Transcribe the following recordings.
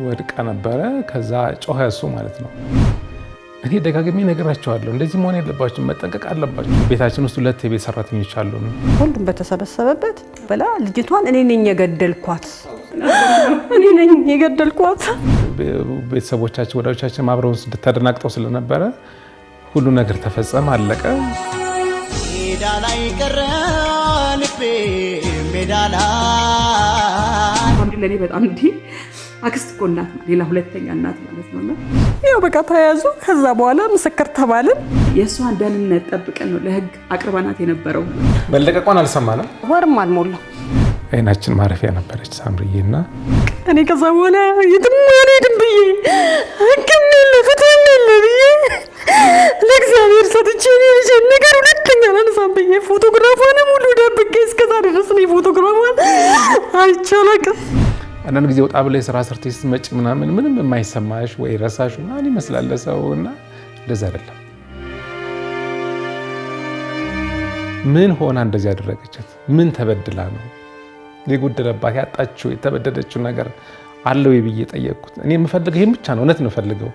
ወድቃ ነበረ። ከዛ ጮኸ እሱ ማለት ነው። እኔ ደጋግሜ ነግራቸዋለሁ፣ እንደዚህ መሆን የለባችሁም፣ መጠንቀቅ አለባችሁ። ቤታችን ውስጥ 2 የቤት ሰራተኞች አሉ። ሁሉም በተሰበሰበበት በላ ልጅቷን እኔ ነኝ የገደልኳት፣ እኔ ነኝ የገደልኳት። ቤተሰቦቻችን ወዳጆቻችን አብረውን እንድታደናግጠው ስለነበረ ሁሉ ነገር ተፈጸመ፣ አለቀ። ሜዳ ላይ ቀረ ልቤ ሜዳ ላይ ለኔ በጣም አክስት እኮ እናት ሌላ ሁለተኛ እናት ማለት ነውና ያው በቃ ተያዙ። ከዛ በኋላ ምስክር ተባልን። የእሷን ደህንነት ጠብቀን ነው ለህግ አቅርበናት የነበረው። መለቀቋን አልሰማንም፣ ወርም አልሞላም። አይናችን ማረፊያ ነበረች ሳምሪዬና እኔ ከዛ በኋላ የትም አልሄድም ብዬ ህግም የለ ፍትህም የለ ብዬ ለእግዚአብሔር ሰጥቼ ነገር ሁለተኛ አላነሳም ብዬ ፎቶግራፏንም ሁሉ ደብቄ እስከዛ ድረስ ነው ፎቶግራፏን አይቻላቅም። አንዳንድ ጊዜ ወጣ ብለሽ ስራ ሰርተሽ ስትመጪ ምንም የማይሰማሽ ወይ ረሳሽ ምናምን ይመስላል ሰውና እንደዛ አይደለም። ምን ሆና እንደዚህ ያደረገቻት? ምን ተበድላ ነው የጎደለባት? ያጣችው የተበደለችው ነገር አለው ብዬ ጠየቅኩት። እኔ የምፈልገው ይሄን ብቻ ነው፣ እውነት ነው የምፈልገው።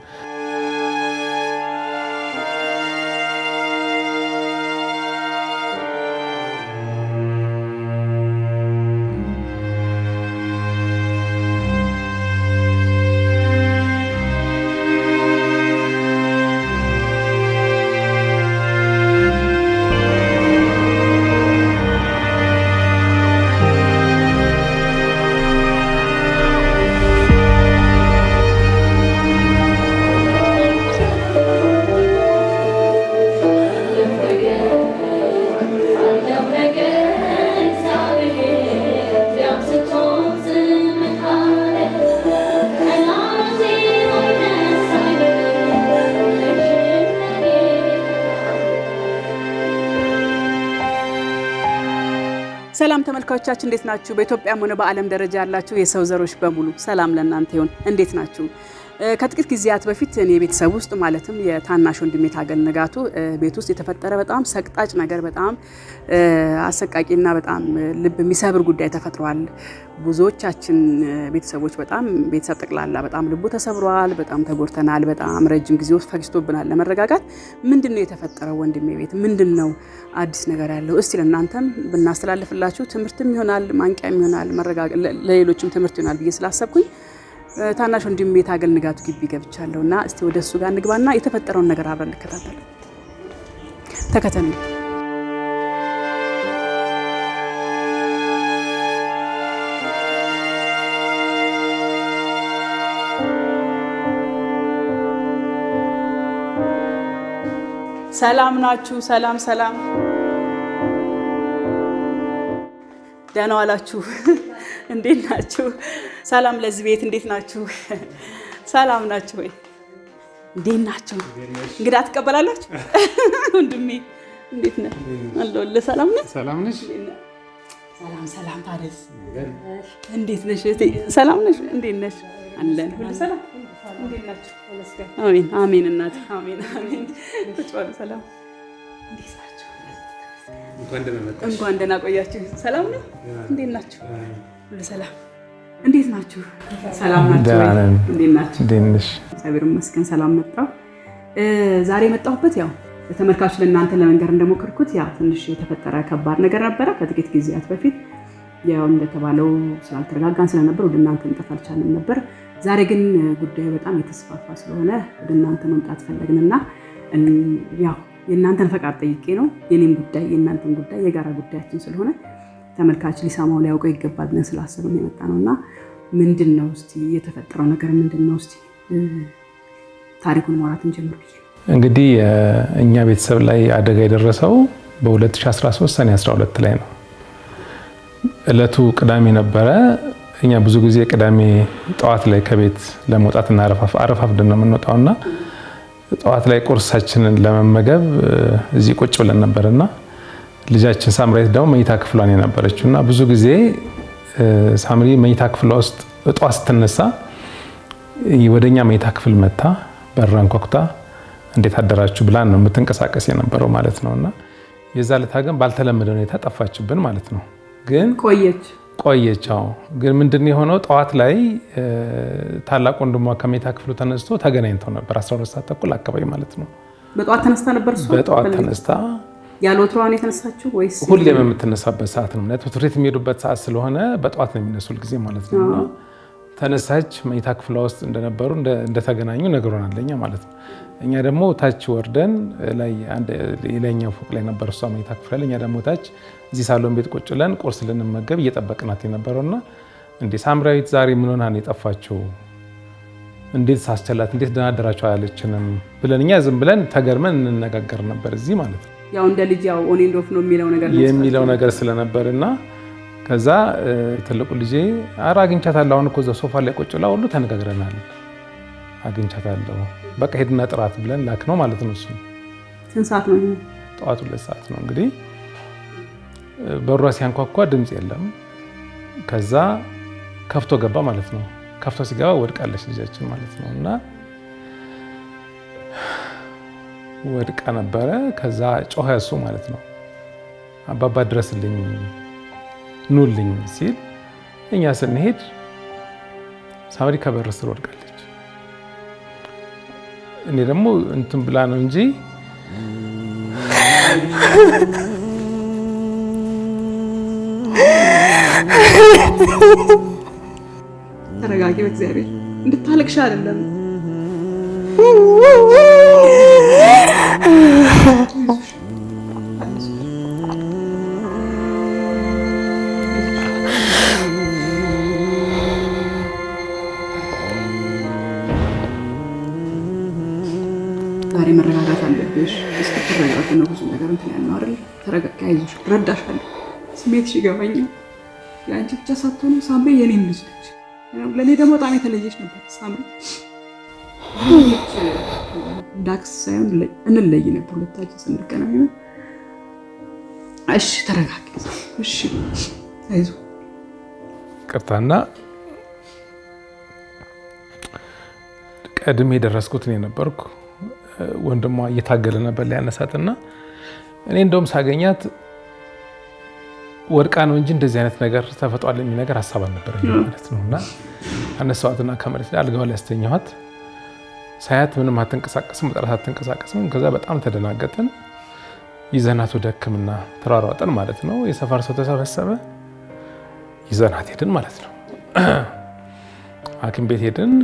ሰላም ተመልካቾቻችን እንዴት ናችሁ? በኢትዮጵያም ሆነ በዓለም ደረጃ ያላችሁ የሰው ዘሮች በሙሉ ሰላም ለእናንተ ይሁን። እንዴት ናችሁ? ከጥቂት ጊዜያት በፊት እኔ ቤተሰብ ውስጥ ማለትም የታናሽ ወንድሜ ታገል ንጋቱ ቤት ውስጥ የተፈጠረ በጣም ሰቅጣጭ ነገር፣ በጣም አሰቃቂና በጣም ልብ የሚሰብር ጉዳይ ተፈጥሯል። ብዙዎቻችን ቤተሰቦች በጣም ቤተሰብ ጠቅላላ በጣም ልቡ ተሰብሯል። በጣም ተጎድተናል። በጣም ረጅም ጊዜ ውስጥ ፈጅቶብናል ለመረጋጋት። ምንድነው የተፈጠረው ወንድሜ ቤት? ምንድነው አዲስ ነገር ያለው? እስቲ ለእናንተም ብናስተላልፍላችሁ ትምህርትም ይሆናል፣ ማንቂያም ይሆናል፣ ለሌሎችም ትምህርት ይሆናል ብዬ ስላሰብኩኝ ታናሽ ወንድሜ ታገል ንጋቱ ግቢ ገብቻለሁና እስቲ ወደሱ ጋር እንግባና የተፈጠረውን ነገር አብረን እንከታተል። ተከተሉ። ሰላም ናችሁ? ሰላም ደህና ዋላችሁ? እንዴት ናችሁ? ሰላም ለዚህ ቤት እንዴት ናችሁ? ሰላም ናችሁ ወይ? እንዴት ናችሁ? እንግዳ ትቀበላላችሁ? ወንድሜ እንዴት ነህ? አለሁልህ። ሰላም ነህ? ሰላም ነሽ? ሰላም ታዲያስ እንዴት ነሽ? ሰላም ነሽ? እንዴት ነሽ? አለን ሁሉ ሰላም። እንዴት ናችሁ? አሜን አሜን እናት አሜን። ቁጭ በሉ። ሰላም እንዴት ናችሁ? እንኳን ደህና ቆያችሁ። ሰላም ነው? እንዴት ናችሁ? ሁሉ ሰላም። እንዴት ናችሁ? ሰላም ናችሁ? እንዴት ናችሁ? እግዚአብሔር ይመስገን ሰላም መጣሁ። ዛሬ የመጣሁበት ያው ለተመልካቾች ለእናንተ ለመንገር እንደሞከርኩት ያው ትንሽ የተፈጠረ ከባድ ነገር ነበረ ከጥቂት ጊዜያት በፊት። ያው እንደተባለው ስላልተረጋጋን ስለነበር ወደ እናንተ መምጣት አልቻልንም ነበር። ዛሬ ግን ጉዳዩ በጣም የተስፋፋ ስለሆነ ወደ እናንተ መምጣት ፈለግንና ያው የእናንተን ፈቃድ ጠይቄ ነው። የኔም ጉዳይ የእናንተን ጉዳይ የጋራ ጉዳያችን ስለሆነ ተመልካች ሊሰማው ሊያውቀው ይገባል ብለን ስላሰብን የመጣ ነውና ምንድነው እስቲ የተፈጠረው ነገር ምንድነው? እስቲ ታሪኩን ማውራት እንጀምር ብዬ ነው። እንግዲህ እኛ ቤተሰብ ላይ አደጋ የደረሰው በ2013 ሰኔ 12 ላይ ነው። እለቱ ቅዳሜ ነበረ። እኛ ብዙ ጊዜ ቅዳሜ ጠዋት ላይ ከቤት ለመውጣትና አረፋፍደን ነው የምንወጣውና ጠዋት ላይ ቁርሳችንን ለመመገብ እዚህ ቁጭ ብለን ነበርና ልጃችን ሳምራይት ደግሞ መኝታ ክፍሏን የነበረችውና ብዙ ጊዜ ሳምሪ መኝታ ክፍሏ ውስጥ ጠዋት ስትነሳ ወደኛ መኝታ ክፍል መታ በራን ኮክታ እንዴት አደራችሁ ብላን ነው የምትንቀሳቀስ የነበረው ማለት ነውና የዛ ለታ ግን ባልተለመደ ሁኔታ ጠፋችብን ማለት ነው። ግን ቆየቻው ግን ምንድነው የሆነው ጠዋት ላይ ታላቅ ወንድሟ ከመኝታ ክፍሉ ተነስቶ ተገናኝተው ነበር 12 ሰዓት ተኩል አካባቢ ማለት ነው በጠዋት ተነስታ ነበር እሷ በጠዋት ተነስታ ያሎትሯን የተነሳችው ወይስ ሁሌም የምትነሳበት ሰዓት ነው ማለት ትምህርት የሚሄዱበት ሰዓት ስለሆነ በጠዋት ነው የሚነሱል ጊዜ ማለት ነውና ተነሳች መኝታ ክፍሏ ውስጥ እንደነበሩ እንደተገናኙ ነገሩናለኛ ማለት ነው እኛ ደግሞ ታች ወርደን ላይ አንድ የላይኛው ፎቅ ላይ ነበር እሷ መኝታ ክፍል ላይ እኛ ደግሞ ታች እዚህ ሳሎን ቤት ቁጭ ብለን ቁርስ ልንመገብ እየጠበቅናት የነበረውና እንዴ ሳምራዊት ዛሬ ምን ሆና ነው የጠፋችው እንዴት ሳስቸላት እንዴት ደናደራቸው አላለችንም ብለን እኛ ዝም ብለን ተገርመን እንነጋገር ነበር እዚህ ማለት ነው ያው እንደ ልጅ ያው ኦን ኤንድ ኦፍ ነው የሚለው ነገር ስለነበርና ከዛ ትልቁ ልጄ አግኝቻታለሁ አሁን እኮ እዛ ሶፋ ላይ ቁጭ ብላ ሁሉ ተነጋግረናል አግኝቻታለሁ በቃ ሄድና ጥራት ብለን ላክ ነው ማለት ነው እሱ ስንት ሰዓት ነው ጠዋት 2 ሰዓት ነው እንግዲህ በሯ ሲያንኳኳ ድምጽ የለም ከዛ ከፍቶ ገባ ማለት ነው ከፍቶ ሲገባ ወድቃለች ልጃችን ማለት ነውና ወድቃ ነበረ ከዛ ጮኸ እሱ ማለት ነው አባባ ድረስልኝ ኑልኝ ሲል እኛ ስንሄድ ሳምሪ ከበር ስር ወድቃለች እኔ ደግሞ እንትን ብላ ነው እንጂ ተረጋጊ በእግዚአብሔር እንድታለቅሽ አይደለም ዛሬ መረጋጋት አለብሽ እስክትረጋጊ ነው ብዙ ነገር እንትን ያለው አይደል ተረጋጊ አይዞሽ ረዳሻለሁ ስሜትሽ ይገባኛል ያንቺ ብቻ ሳትሆን ሳምሪ የኔም ልጅ ነች ለኔ ደግሞ በጣም የተለየች ነበር ሳምሪ ዳክስ ሳይሆን እንለይ ነበር ሁለታችን ስንገናኝ እሺ ተረጋጊ እሺ አይዞ ቅርታና ቀድሜ ደረስኩት እኔ ነበርኩ ወንድሟ እየታገለ ነበር ሊያነሳትና እኔ እንደውም ሳገኛት ወርቃ ነው እንጂ እንደዚህ አይነት ነገር ተፈጧል የሚል ነገር ሐሳብ አልነበረኝ ማለት ነውና አነሳዋትና ከመሬት ላይ አልጋው ላይ አስተኛኋት ሳያት ምንም አትንቀሳቀስም መጥራት አትንቀሳቀስም ከዛ በጣም ተደናገጠን ይዘናት ወደ ሕክምና ተሯሯጠን ማለት ነው የሰፈር ሰው ተሰበሰበ ይዘናት ሄድን ማለት ነው ሐኪም ቤት ሄድን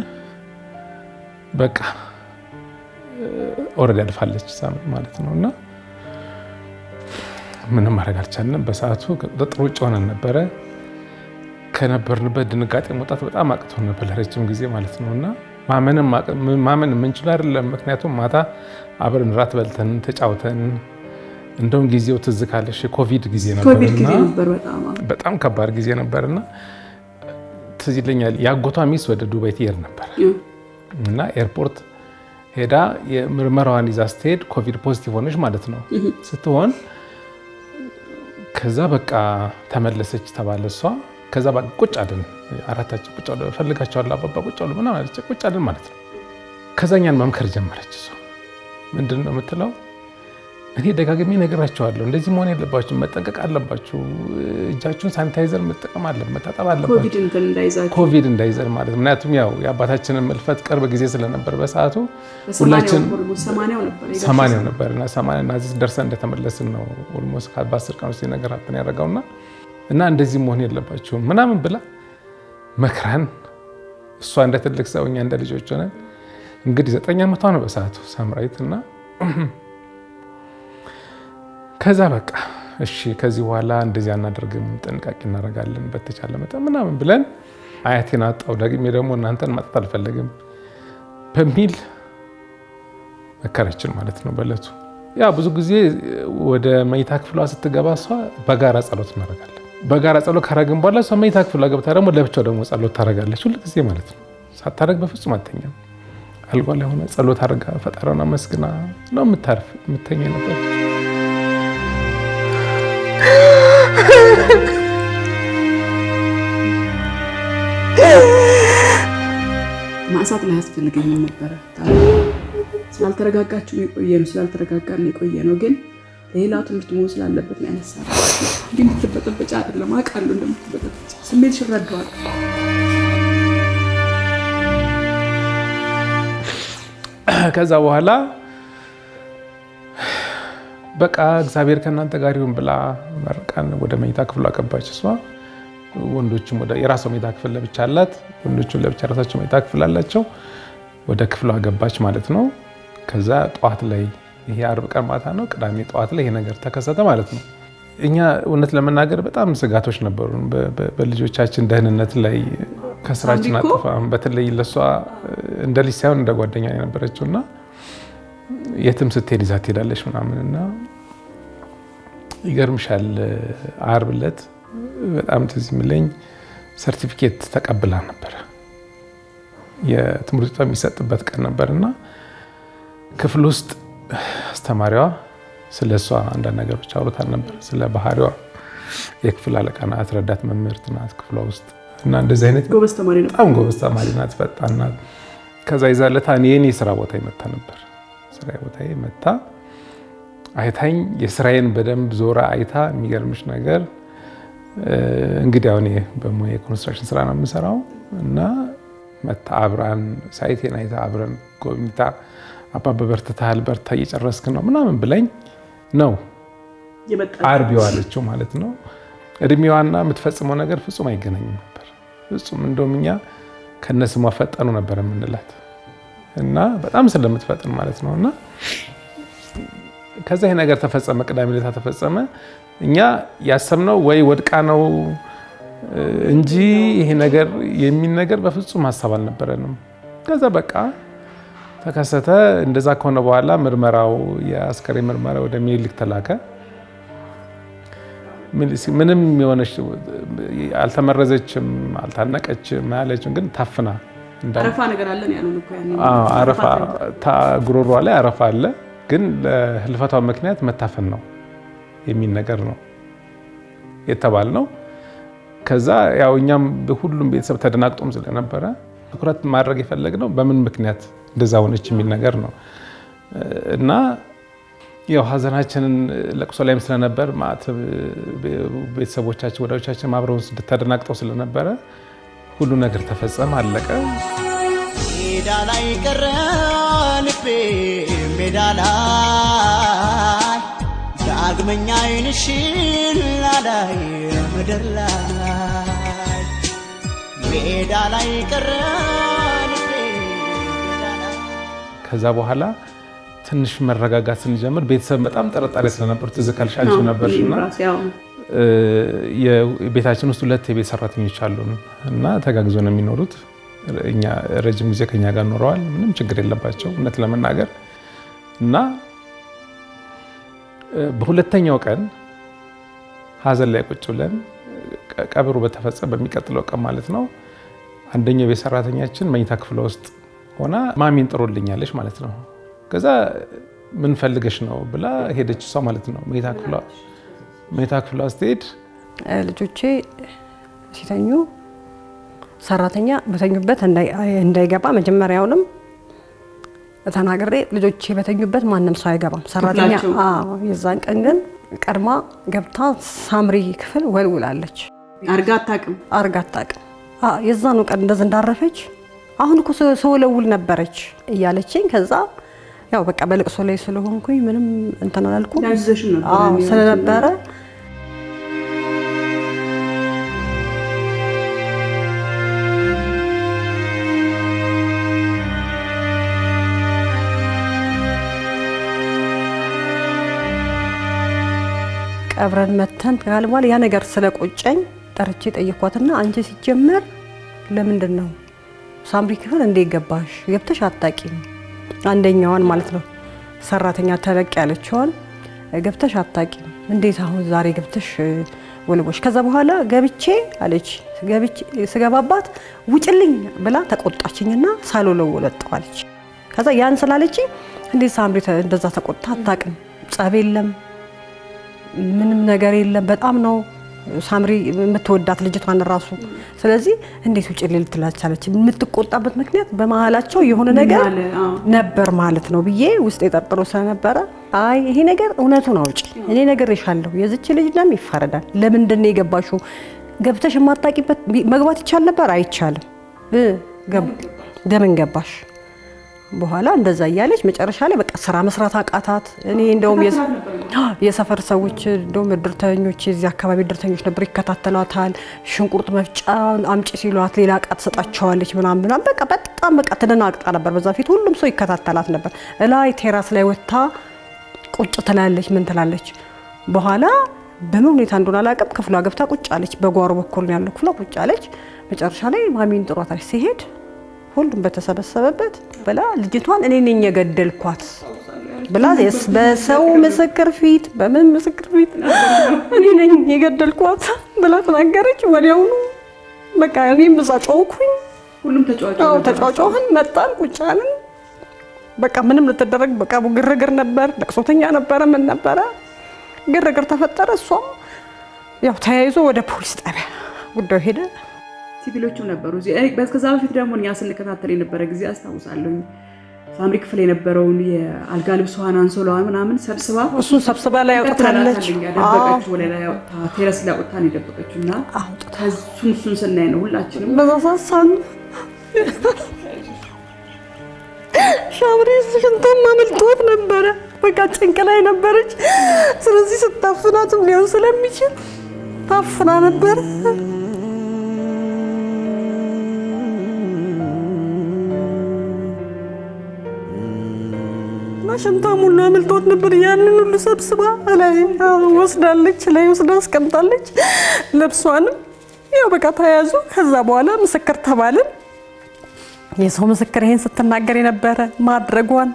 በቃ ኦሬዲ አልፋለች ሳምሪ ማለት ነውና ምንም ማድረግ አልቻልንም በሰዓቱ ቁጥጥር ውጭ ሆነን ነበረ ከነበርንበት ድንጋጤ መውጣት በጣም አቅቶን ነበር ለረጅም ጊዜ ማለት ነውና ማመን የምንችል አይደለም ምክንያቱም ማታ አብረን ራት በልተን ተጫውተን እንደውም ጊዜው ትዝ ካለሽ ኮቪድ ጊዜ ነበርና በጣም ከባድ ጊዜ ነበርና ትዝ ይለኛል ያጎቷ ሚስት ወደ ዱባይ ትሄድ ነበር እና ኤርፖርት ሄዳ የምርመራዋን ይዛ ስትሄድ ኮቪድ ፖዚቲቭ ሆነች ማለት ነው ስትሆን ከዛ በቃ ተመለሰች ተባለ እሷ ከዛ በቃ ቁጭ አልን አራታችን ቁጭ አልን ፈልጋቸዋል አባባ ቁጭ አሉ ምናምን አለች ቁጭ አልን ማለት ነው ከዛኛን መምከር ጀመረች እሷ ምንድነው የምትለው እኔ ደጋግሜ ነግራቸዋለሁ እንደዚህ መሆን የለባችሁ መጠንቀቅ አለባችሁ እጃችሁን ሳኒታይዘር መጠቀም አለባችሁ መታጠብ አለባችሁ ኮቪድ እንዳይዘር ማለት ነው ምክንያቱም ያው የአባታችንን መልፈት ቅርብ ጊዜ ስለነበር በሰዓቱ ሁላችን 80 ነበርና 80 እና እዚህ ደርሰን እንደተመለስን ነው ኦልሞስት በ10 ቀን ውስጥ ነገር አጥተን ያደረገውና እና እንደዚህ መሆን የለባችሁ ምናምን ብላ መክራን እሷ እንደ ትልቅ ሰው እኛ እንደ ልጆች ሆነን እንግዲህ 9 ዓመቷ ነው በሰዓቱ ሳምራዊትና ከዛ በቃ እሺ ከዚህ በኋላ እንደዚህ አናደርግም ጥንቃቄ እናደርጋለን በተቻለ መጠን ምናምን ብለን አያቴን አጣው ደግሜ ደግሞ እናንተን ማጣት አልፈልግም በሚል መከረችን ማለት ነው በለቱ ያ ብዙ ጊዜ ወደ መኝታ ክፍሏ ስትገባ እሷ በጋራ ጸሎት እናደርጋለን በጋራ ጸሎት ካረግን በኋላ እሷ መኝታ ክፍሏ ገብታ ደግሞ ለብቻው ደግሞ ጸሎት ታደርጋለች ሁሉ ጊዜ ማለት ነው ሳታደርግ በፍጹም አትተኛም አልጋ ላይ ሆነ ጸሎት አድርጋ ፈጣሪዋን አመስግና ነው የምትተኛ ነበር ማሳት ላይ ያስፈልገኝ ነበር ስላልተረጋጋችሁ የቆየ ነው ስላልተረጋጋን የቆየ ነው ግን ሌላ ትምህርት መሆን ስላለበት ነው ያነሳው። ግን ትበጠበጫ አይደለም አውቃለሁ እንደምትበጠበጫ ስሜትሽ እረዳዋለሁ። ከዛ በኋላ በቃ እግዚአብሔር ከእናንተ ጋር ይሁን ብላ መርቃን ወደ መኝታ ክፍሏ ገባች። እሷ ወንዶችም ወደ የራሷ መኝታ ክፍል ለብቻ አላት፣ ወንዶቹም ለብቻ ራሳቸው መኝታ ክፍል አላቸው። ወደ ክፍሏ ገባች ማለት ነው። ከዛ ጠዋት ላይ ይሄ ዓርብ ቀን ማታ ነው፣ ቅዳሜ ጠዋት ላይ ይሄ ነገር ተከሰተ ማለት ነው። እኛ እውነት ለመናገር በጣም ስጋቶች ነበሩ በልጆቻችን ደህንነት ላይ ከስራችን አጥፋም። በተለይ ለሷ እንደ ልጅ ሳይሆን እንደ ጓደኛ የነበረችውና የትም ስትሄድ ይዛ ትሄዳለች ምናምንና ይገርምሻል። ዓርብ ዕለት በጣም ትዝ የሚለኝ ሰርቲፊኬት ተቀብላ ነበር። የትምህርት የሚሰጥበት ቀን ነበርና ክፍል ውስጥ አስተማሪዋ ስለሷ አንዳንድ ነገሮች አውርታል ነበር። ስለ ባህሪዋ የክፍል አለቃ ናት፣ ረዳት መምህርት ናት ክፍሏ ውስጥ እና እንደዚህ አይነት ጎበዝ ተማሪ ነው። በጣም ጎበዝ ተማሪ ናት፣ ፈጣን ናት። ከዛ ይዛለታ የኔ ስራ ቦታ ይመጣ ነበር። ስራ ቦታ ይመጣ አይታኝ የስራዬን በደንብ ዞራ አይታ የሚገርምሽ ነገር እንግዲህ አሁን በሙያ የኮንስትራክሽን ስራ ነው የምሰራው እና መታ አብራን ሳይቴን አይታ አብረን ጎብኝታ አባባ በርትተሃል፣ በርታ እየጨረስክ ነው ምናምን ብለኝ ነው ዓርብ የዋለችው ማለት ነው። እድሜዋና የምትፈጽመው ነገር ፍጹም አይገናኝም ነበር። ፍጹም እንደውም እኛ ከነስሟ ፈጠኑ ነበር የምንላት እና በጣም ስለምትፈጥን ማለት ነው። እና ከዛ ይሄ ነገር ተፈጸመ፣ ቅዳሜ ዕለት ተፈጸመ። እኛ ያሰብነው ወይ ወድቃ ነው እንጂ ይሄ ነገር የሚል ነገር በፍጹም ሀሳብ አልነበረንም። ከዛ በቃ ተከሰተ። እንደዛ ከሆነ በኋላ ምርመራው የአስከሬን ምርመራ ወደ ሚኒሊክ ተላከ። ምንም የሆነች አልተመረዘችም፣ አልታነቀችም ያለችም ግን ታፍና አረፋ ነገር አለን ያሉን እኮ ያኔ አረፋ ጉሮሯ ላይ አረፋ አለ፣ ግን ለህልፈቷ ምክንያት መታፈን ነው የሚል ነገር ነው የተባል ነው። ከዛ ያው እኛም ሁሉም ቤተሰብ ተደናግጦም ስለነበረ ትኩረት ማድረግ የፈለግነው በምን ምክንያት እንደዛ ሆነች የሚል ነገር ነው እና ያው ሀዘናችንን ለቅሶ ላይም ስለነበር ቤተሰቦቻችን ወዳጆቻችን አብረውን ተደናግጠው ስለነበረ ሁሉ ነገር ተፈጸመ፣ አለቀ። ሜዳ ላይ ቀረ ልቤ ሜዳ ላይ ዳግመኛ ዓይንሽን ላላይ ምድር ላይ ሜዳ ላይ ቀረ ልቤ ሜዳ ላይ። ከዛ በኋላ ትንሽ መረጋጋት ስንጀምር ቤተሰብ በጣም ጠረጣሪ ስለነበር ትዝ ካልሽ አንቺ ነበርሽና የቤታችን ውስጥ 2 የቤት ሰራተኞች አሉን እና ተጋግዞ ነው የሚኖሩት። እኛ ረጅም ጊዜ ከኛ ጋር ኖረዋል። ምንም ችግር የለባቸው እውነት ለመናገር እና በሁለተኛው ቀን ሀዘን ላይ ቁጭ ብለን ቀብሩ በተፈጸመ በሚቀጥለው ቀን ማለት ነው አንደኛው ቤት ሰራተኛችን መኝታ ክፍሏ ውስጥ ሆና ማሚን ጥሩልኛለች ማለት ነው። ከዛ ምን ፈልገሽ ነው ብላ ሄደች እሷ ማለት ነው መኝታ ክፍሏ ስትሄድ ልጆቼ ሲተኙ ሰራተኛ በተኙበት እንዳይገባ መጀመሪያውንም ተናግሬ ልጆቼ በተኙበት ማንም ሰው አይገባም ሰራተኛ። የዛን ቀን ግን ቀድማ ገብታ ሳምሪ ክፍል ወልውላለች። አርጋ አታውቅም። የዛኑ ቀን እንደዛ እንዳረፈች አሁን እኮ ሰው ለውል ነበረች እያለችኝ ከዛ ያው በቃ በልቅሶ ላይ ስለሆንኩኝ ምንም እንትን አላልኩም ስለነበረ ቀብረን መተን ካልባል ያ ነገር ስለቆጨኝ ጠርቼ ጠየኳትና አንቺ ሲጀመር ለምንድን ነው ሳምሪ ክፍል እንዴት ገባሽ? ገብተሽ አታቂም? አንደኛዋን ማለት ነው ሰራተኛ ተለቅ ያለችዋን ገብተሽ አታቂም እንዴት አሁን ዛሬ ገብተሽ ወልቦሽ? ከዛ በኋላ ገብቼ አለች ስገባባት ውጭልኝ ብላ ተቆጣችኝና ሳልወለው ወጣዋለች። ከዛ ያን ስላለች እንዴት ሳምሪ እንደዛ ተቆጣ አታቅም? ጸብ የለም ምንም ነገር የለም። በጣም ነው ሳምሪ የምትወዳት ልጅቷን ራሱ ስለዚህ እንዴት ውጪ ልል ትላቻለች የምትቆጣበት ምክንያት በመሃላቸው የሆነ ነገር ነበር ማለት ነው ብዬ ውስጥ የጠርጥሮ ስለነበረ አይ ይሄ ነገር እውነቱን አውጪ እኔ ነገር ይሻለው የዚች ልጅ ደም ይፈረዳል ለምንድን ነው የገባሽው ገብተሽ ማጣቂበት መግባት ይቻል ነበር አይቻልም ደምን ገባሽ በኋላ እንደዛ ያለች መጨረሻ ላይ በቃ ስራ መስራት አቃታት እኔ እንደውም የሰፈር ሰዎች እንደውም ድርተኞች እዚህ አካባቢ ድርተኞች ነበር ይከታተሏታል ሽንቁርት መፍጫ አምጪ ሲሏት ሌላ ቃት ሰጣቸዋለች ምናምን በቃ በጣም በቃ ተደናግጣ ነበር በዛ ፊት ሁሉም ሰው ይከታተላት ነበር ላይ ቴራስ ላይ ወጣ ቁጭ ትላለች ምን ትላለች በኋላ በምን ሁኔታ እንደሆነ አላቀም ክፍሏ ገብታ ቁጭ አለች በጓሮ በኩል ያለው ክፍሏ ቁጭ አለች መጨረሻ ላይ ማሚን ጥሯታለች ሲሄድ ሁሉም በተሰበሰበበት በላ ልጅቷን እኔ ነኝ የገደልኳት በላ በሰው ምስክር ፊት በምን ምስክር ፊት እኔ ነኝ የገደልኳት በላ ተናገረች ወዲያውኑ በቃ እኔም ጫጫውኩኝ ሁሉም ተጫጫውን መጣን ቁጭ አልን በቃ ምንም ልትደረግ በቃ ግርግር ነበር ለቅሶተኛ ነበር ምን ነበር ግርግር ተፈጠረ እሷም ያው ተያይዞ ወደ ፖሊስ ጣቢያ ጉዳዩ ሄደ ሲቪሎቹ ነበሩ በስከዛ በፊት ደግሞ እኛ ስንከታተል የነበረ ጊዜ አስታውሳለሁ ሳምሪ ክፍል የነበረውን የአልጋ ልብሷን አንሶላዋን ምናምን ሰብስባ እሱን ሰብስባ ላይ አውጥታለች ደበቀችው ወደ ላይ አውጥታ ቴረስ ላይ አውጥታ ነው የደበቀችውና እሱን ስናይ ነው ሁላችንም በዛሳን ሻምሪ ሽንቷን ማመልጦት ነበረ በቃ ጭንቅ ላይ ነበረች ስለዚህ ስታፍናትም ሊሆን ስለሚችል ታፍና ነበር ሽንቷ ሙሉ አመልጦት ነበር ያንን ሁሉ ሰብስባ ላይ ወስዳለች ላይ ወስዳ አስቀምጣለች ልብሷንም ያው በቃ ተያዙ ከዛ በኋላ ምስክር ተባልን የሰው ምስክር ይሄን ስትናገር የነበረ ማድረጓን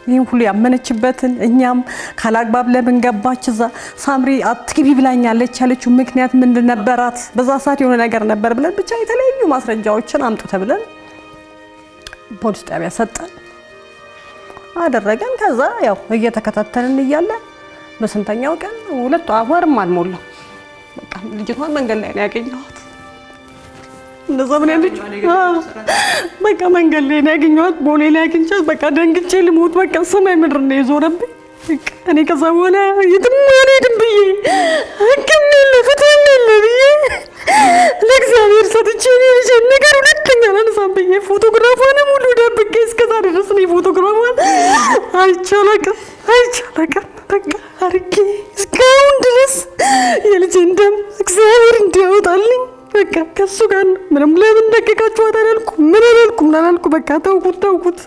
ይሄን ሁሉ ያመነችበትን እኛም ካላግባብ ለምን ገባች እዛ ሳምሪ አትግቢ ብላኛለች ያለችው ምክንያት ምንድን ነበራት በዛ ሰዓት የሆነ ነገር ነበር ብለን ብቻ የተለያዩ ማስረጃዎችን አምጡ ተብለን ፖሊስ ጣቢያ ሰጠን አደረገን ከዛ ያው እየተከታተልን እያለ በስንተኛው ቀን 2 ወርም አልሞላ በቃ ልጅቷን መንገድ ላይ ያገኘኋት እንደዛ ምን ያለች በቃ መንገድ ላይ ያገኘኋት ቦሌ ላይ አግኝቻት በቃ ደንግጬ ልሞት በቃ ሰማይ ምድር ነው የዞረብኝ እኔ ከዛ በኋላ የትም አልሄድም ብዬ አቅም የለ ፍትህም የለ ብዬ ለእግዚአብሔር ሰጥቼ ነገር ሁለተኛ አላነሳም ብዬ ፎቶግራፏንም ሁሉ ደብቄ እስከዛ ድረስ ነው ፎቶግራፏን አይቻላቅም በቃ አርጌ እስካሁን ድረስ የልጄን ደም እግዚአብሔር እንዲያወጣልኝ በቃ ከሱ ጋር ምንም ለምን ደቀቃችሁ አላልኩም በቃ ተውኩት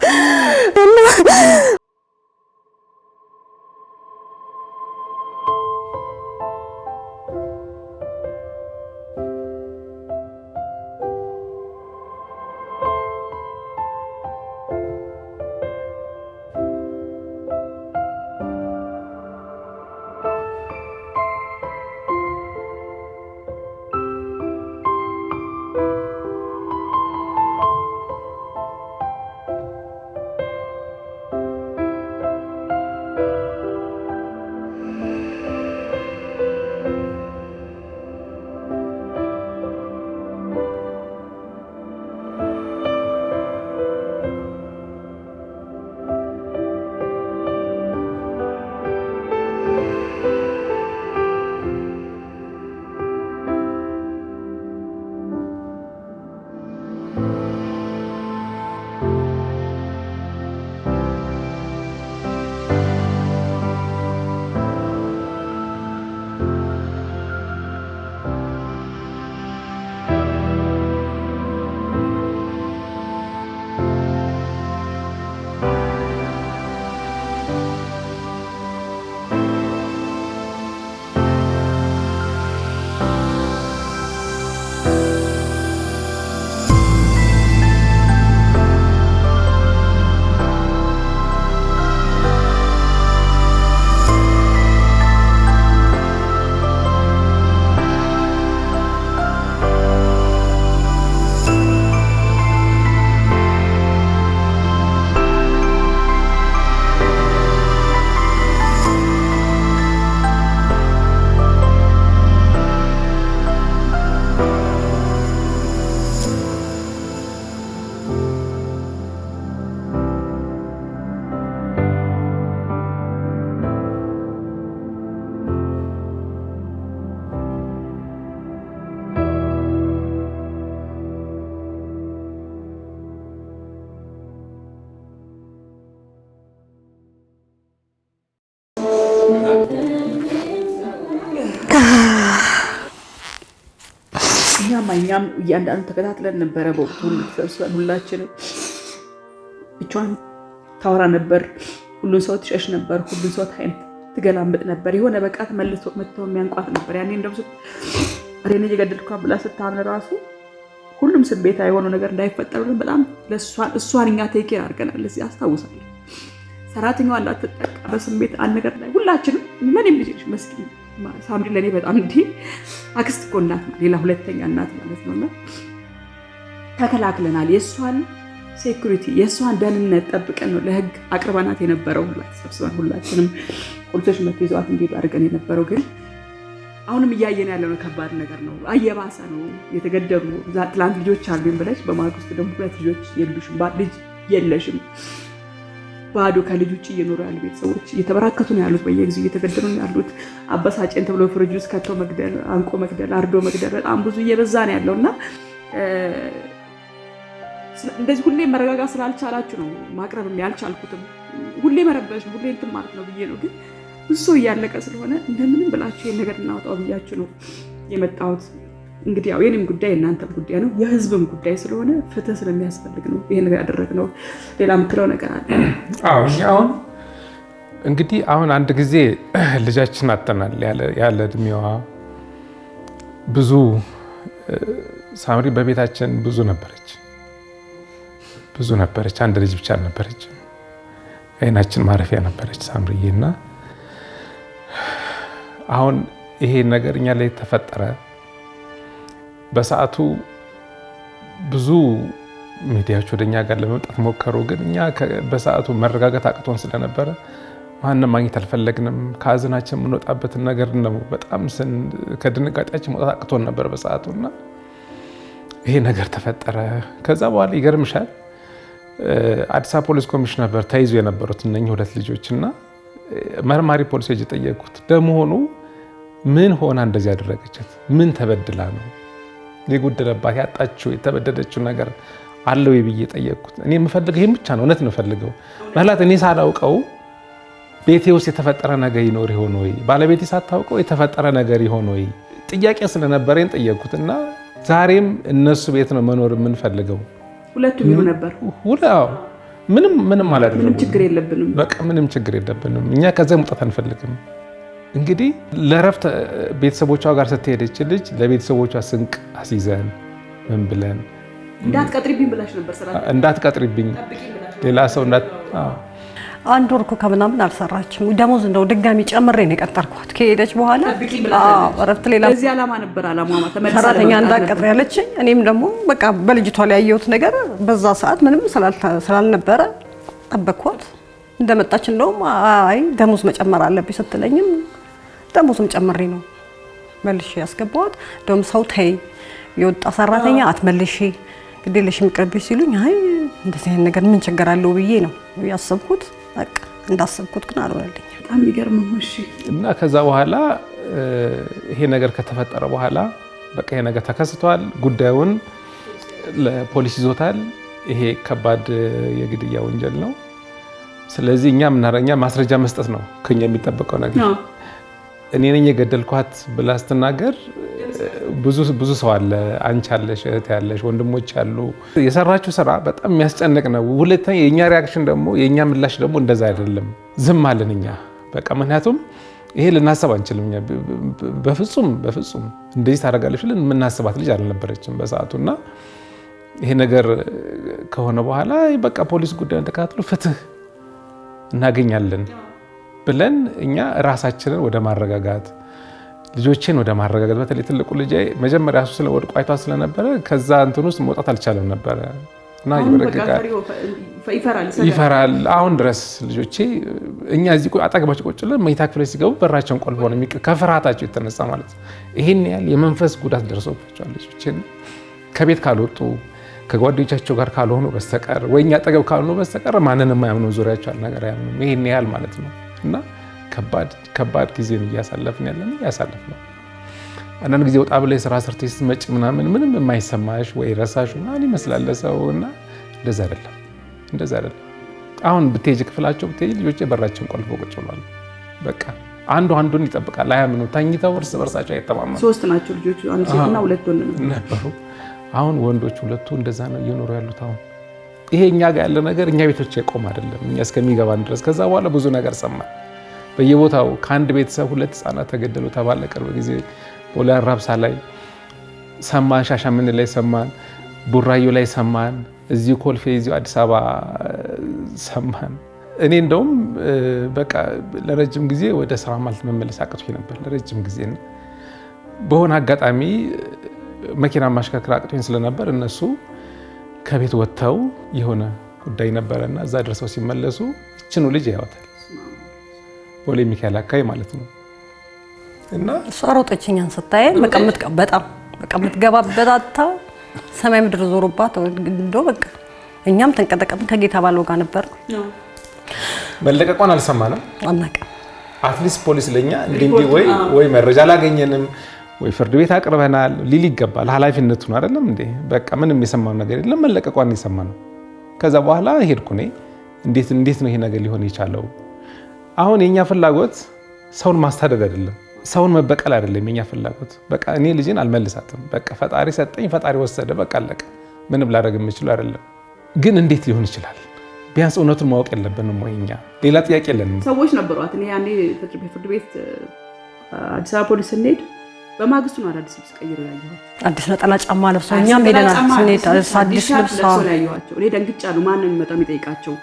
ተሰማኝ። እኛም እያንዳንዱ ተከታትለን ነበረ በወቅቱ ተሰብስበን ሁላችንም። ብቻዋን ታወራ ነበር፣ ሁሉን ሰው ትሸሽ ነበር፣ ሁሉን ሰው ትገላምጥ ነበር። የሆነ በቃ ተመልሶ መጥተው የሚያንቋት ነበር። ያኔ እንደምስ እኔ እየገደልኳ ብላ ስታምን ራሱ ሁሉም ስሜታ የሆነው ነገር እንዳይፈጠር በጣም እሷን እኛ ቴኬር አድርገናል። እዚህ አስታውሳለሁ። ሰራተኛዋ እንዳትጠቃ በስሜት አንድ ነገር ላይ ሁላችንም ምን ልጅ መስኪን ሳምሪ ለኔ በጣም እንዲህ አክስት እኮ እናት ነው፣ ሌላ ሁለተኛ እናት ማለት ነውና ተከላክለናል። የእሷን ሴኩሪቲ የእሷን ደህንነት ጠብቀን ነው ለህግ አቅርበናት የነበረው። ተሰብስበን ሁላችንም ፖሊሶች መጥተው ይዘዋት እንዲሄዱ አድርገን የነበረው። ግን አሁንም እያየን ያለው ነው። ከባድ ነገር ነው። አየባሰ ነው። የተገደሉ ትላንት ልጆች አሉኝ ብለሽ በማግስቱ ደግሞ 2 ልጆች የሉሽም፣ ልጅ የለሽም። ባዶ ከልጅ ውጭ እየኖሩ ያሉ ቤተሰቦች እየተበራከቱ ነው ያሉት። በየጊዜው እየተገደሉ ነው ያሉት። አበሳጨን ተብሎ ፍሪጅ ውስጥ ከቶ መግደል፣ አንቆ መግደል፣ አርዶ መግደል በጣም ብዙ እየበዛ ነው ያለውና እንደዚህ ሁሌ መረጋጋት ስላልቻላችሁ ነው ማቅረብም ያልቻልኩትም። ሁሌ መረበሽ ነው፣ ሁሌ እንትን ማለት ነው ብዬ ነው። ግን ብዙ ሰው እያለቀ ስለሆነ እንደምንም ብላችሁ ይሄን ነገር እናውጣው ብያችሁ ነው የመጣሁት። እንግዲህ ያው የኔም ጉዳይ እናንተም ጉዳይ ነው፣ የህዝብም ጉዳይ ስለሆነ ፍትህ ስለሚያስፈልግ ነው ይሄን ነገር ያደረግነው። ሌላ የምትለው ነገር አለ? አዎ አሁን እንግዲህ አንድ ጊዜ ልጃችን አጥተናል ያለ እድሜዋ ብዙ። ሳምሪ በቤታችን ብዙ ነበረች። አንድ ልጅ ብቻ ነበረች። አይናችን ማረፊያ ነበረች ሳምሪዬና አሁን ይሄ ነገር እኛ ላይ ተፈጠረ። በሰዓቱ ብዙ ሚዲያዎች ወደኛ ጋር ለመምጣት ሞከሩ። ግን እኛ በሰዓቱ መረጋጋት አቅቶን ስለነበረ ማንም ማግኘት አልፈለግንም። ከሀዘናችን የምንወጣበትን ነገር ነው በጣም ከድንጋጤያችን መውጣት አቅቶን ነበር በሰዓቱና ይሄ ነገር ተፈጠረ። ከዛ በኋላ ይገርምሻል አዲስ አበባ ፖሊስ ኮሚሽን ነበር ተይዞ የነበሩት እነኚህ 2 ልጆችና መርማሪ ፖሊስ የጠየቁት ለመሆኑ ምን ሆና እንደዚህ ያደረገችት? ምን ተበድላ ነው የጎደለባት ያጣችው የተበደለችው ነገር አለ ወይ ብዬ ጠየቅኩት። እኔ የምፈልገው ይሄን ብቻ ነው፣ እውነት ነው የምፈልገው። ማለት እኔ ሳላውቀው ቤቴ ውስጥ የተፈጠረ ነገር ይኖር ይሆን ወይ? ባለቤቴ ሳታውቀው የተፈጠረ ነገር ይሆን ወይ? ጥያቄ ስለነበረኝ ጠየቅኩትና ዛሬም እነሱ ቤት ነው መኖር የምንፈልገው። ሁለቱም ይሁን ነበር። ምንም አላደረጉም። ምንም ችግር የለብንም። በቃ ምንም ችግር የለብንም። እኛ ከዛ መውጣት አንፈልግም። እንግዲህ ለረፍት ቤተሰቦቿ ጋር ስትሄደች ልጅ ለቤተሰቦቿ ስንቅ አስይዘን ምን ብለን እንዳትቀጥሪብኝ ብላሽ ነበር። እንዳትቀጥሪብኝ ሌላ ሰው አንድ ወር እኮ ከምናምን አልሰራችም። ደሞዝ እንደው ድጋሚ ጨምሬ ነው የቀጠርኳት ከሄደች በኋላ። እረፍት ሌላ ለዚህ ዓላማ ነበር ዓላማዋ ተመልሳ ሰራተኛ እንዳትቀጥሪ ያለችኝ። እኔም ደግሞ በቃ በልጅቷ ላይ ያየሁት ነገር በዛ ሰዓት ምንም ስላልነበረ ጠበቅኳት። እንደመጣች እንደውም አይ ደሞዝ መጨመር አለብኝ ስትለኝም ደሞዝም ጨምሬ ነው መልሼ ያስገባኋት። እንደውም ሰው ተይ የወጣ ሰራተኛ አትመልሺ ግዴለሽ የሚቀርብሽ ሲሉኝ አይ እንደዚህ አይነት ነገር ምን ችግር አለው ብዬ ነው ያሰብኩት። በቃ እንዳሰብኩት ግን አልሆነልኝም። በጣም የሚገርም ነው። እሺ እና ከዛ በኋላ ይሄ ነገር ከተፈጠረ በኋላ በቃ ይሄ ነገር ተከስቷል። ጉዳዩን ለፖሊስ ይዞታል። ይሄ ከባድ የግድያ ወንጀል ነው። ስለዚህ እኛ ምናረኛ ማስረጃ መስጠት ነው ከኛ የሚጠበቀው ነገር። እኔ ነኝ የገደልኳት ብላ ስትናገር ብዙ ሰው አለ፣ አንቺ አለሽ፣ እህት ያለሽ፣ ወንድሞች አሉ። የሰራችው ስራ በጣም የሚያስጨንቅ ነው። ሁለተኛ የኛ ሪአክሽን ደግሞ የኛ ምላሽ ደግሞ እንደዛ አይደለም። ዝም አለን እኛ በቃ። ምክንያቱም ይሄ ልናስብ አንችልም። በፍጹም እንደዚህ ታደርጋለች ብለን የምናስባት ልጅ አልነበረችም በሰዓቱና ይሄ ነገር ከሆነ በኋላ በቃ ፖሊስ ጉዳዩን ተከታትሎ ፍትህ እናገኛለን ብለን እኛ ራሳችንን ወደ ማረጋጋት ልጆችን ወደ ማረጋጋት በተለይ ትልቁ ልጅ መጀመሪያ እሱ ስለወድቆ አይቷ ስለነበረ ከዛ እንትን ውስጥ መውጣት አልቻለም ነበረ እና ይፈራል። አሁን ድረስ ልጆቼ እኛ እዚህ አጠገባቸው ቁጭ ብለን መኝታ ክፍል ሲገቡ በራቸውን ቆልፈው ነው ከፍርሃታቸው የተነሳ ማለት ነው። ይሄን ያህል የመንፈስ ጉዳት ደርሶባቸዋል ልጆችን ከቤት ካልወጡ ከጓደኞቻቸው ጋር ካልሆኑ በስተቀር ወይኛ አጠገብ ካልሆኑ በስተቀር ማንንም አያምኑ፣ ዙሪያቸው ነገር አያምኑ። ይሄን ያህል ማለት ነው እና ከባድ ጊዜን እያሳለፍን ነው። አንዳንድ ጊዜ ወጣ ብለህ ስራ ሰርተሽ ስትመጪ ምንም የማይሰማሽ ወይ ረሳሽ ምናምን ይመስላል ሰው እና እንደዛ አይደለም። አሁን ብትሄጂ ክፍላቸው ብትሄጂ ልጆቼ በራቸውን ቆልፈው ቁጭ ብለዋል። በቃ አንዱ አንዱን ይጠብቃል። አያምኑ ተኝተው እርስ በርሳቸው አይተማመኑ። 3 ናቸው ልጆቹ፣ አንድ ሴትና 2 ወንድ ነበሩ። አሁን ወንዶች 2 እንደዛ ነው እየኖሩ ያሉት። አሁን ይሄ እኛ ጋር ያለ ነገር እኛ ቤቶች የቆም አይደለም፣ እኛ እስከሚገባን ድረስ። ከዛ በኋላ ብዙ ነገር ሰማን በየቦታው። ከአንድ ቤተሰብ 2 ህፃናት ተገደሉ ተባለ ቅርብ ጊዜ ቦሌ አራብሳ ላይ ሰማን፣ ሻሸመኔ ላይ ሰማን፣ ቡራዮ ላይ ሰማን፣ እዚሁ ኮልፌ እዚሁ አዲስ አበባ ሰማን። እኔ እንደውም በቃ ለረጅም ጊዜ ወደ ስራ ማለት መመለስ አቅቶኝ ነበር ለረጅም ጊዜ። በሆነ አጋጣሚ መኪና ማሽከርከር አቅቶኝ ስለነበር እነሱ ከቤት ወጥተው የሆነ ጉዳይ ነበረና እዛ ደርሰው ሲመለሱ እችኑ ልጅ ያወጣል ቦሌ ሚካኤል አካባቢ ማለት ነው። እና እሷ ሮጠችኛን ስታይ በጣም የምትገባበት አታ ሰማይ ምድር ዞሮባት እንደው በቃ እኛም ተንቀጠቀጥን። ከጌታ ባለው ጋር ነበር። መለቀቋን አልሰማንም አናውቅም። አትሊስት ፖሊስ ለኛ እንዲህ ወይ መረጃ አላገኘንም ወይ ፍርድ ቤት አቅርበናል ሊል ይገባል። ኃላፊነቱ ነው አይደለም እንዴ? በቃ ምንም የሰማው ነገር የለም። መለቀቋን የሰማነው ከዛ በኋላ ሄድኩ እኔ። እንዴት ነው ይሄ ነገር ሊሆን የቻለው? አሁን የኛ ፍላጎት ሰውን ማስታደድ አይደለም፣ ሰውን መበቀል አይደለም የኛ ፍላጎት። በቃ እኔ ልጅን አልመልሳትም። በቃ ፈጣሪ ሰጠኝ፣ ፈጣሪ ወሰደ፣ በቃ አለቀ። ምንም ላደርግ የምችለው አይደለም። ግን እንዴት ሊሆን ይችላል? ቢያንስ እውነቱን ማወቅ የለብንም ወይ? እኛ ሌላ ጥያቄ የለንም። ሰዎች ነበሯት። እኔ ያኔ ፍርድ ቤት አዲስ አበባ ፖሊስ ስንሄድ በማግስቱ ነው አዲስ ልብስ ቀይረው ያየኋቸው። አዲስ ነጠላ ጫማ ለብሰው እኛም ሄደናል ስንሄድ አዲስ ልብስ ያየኋቸው። እኔ ደንግጫለሁ። ማን ነው የሚመጣው የሚጠይቃቸው?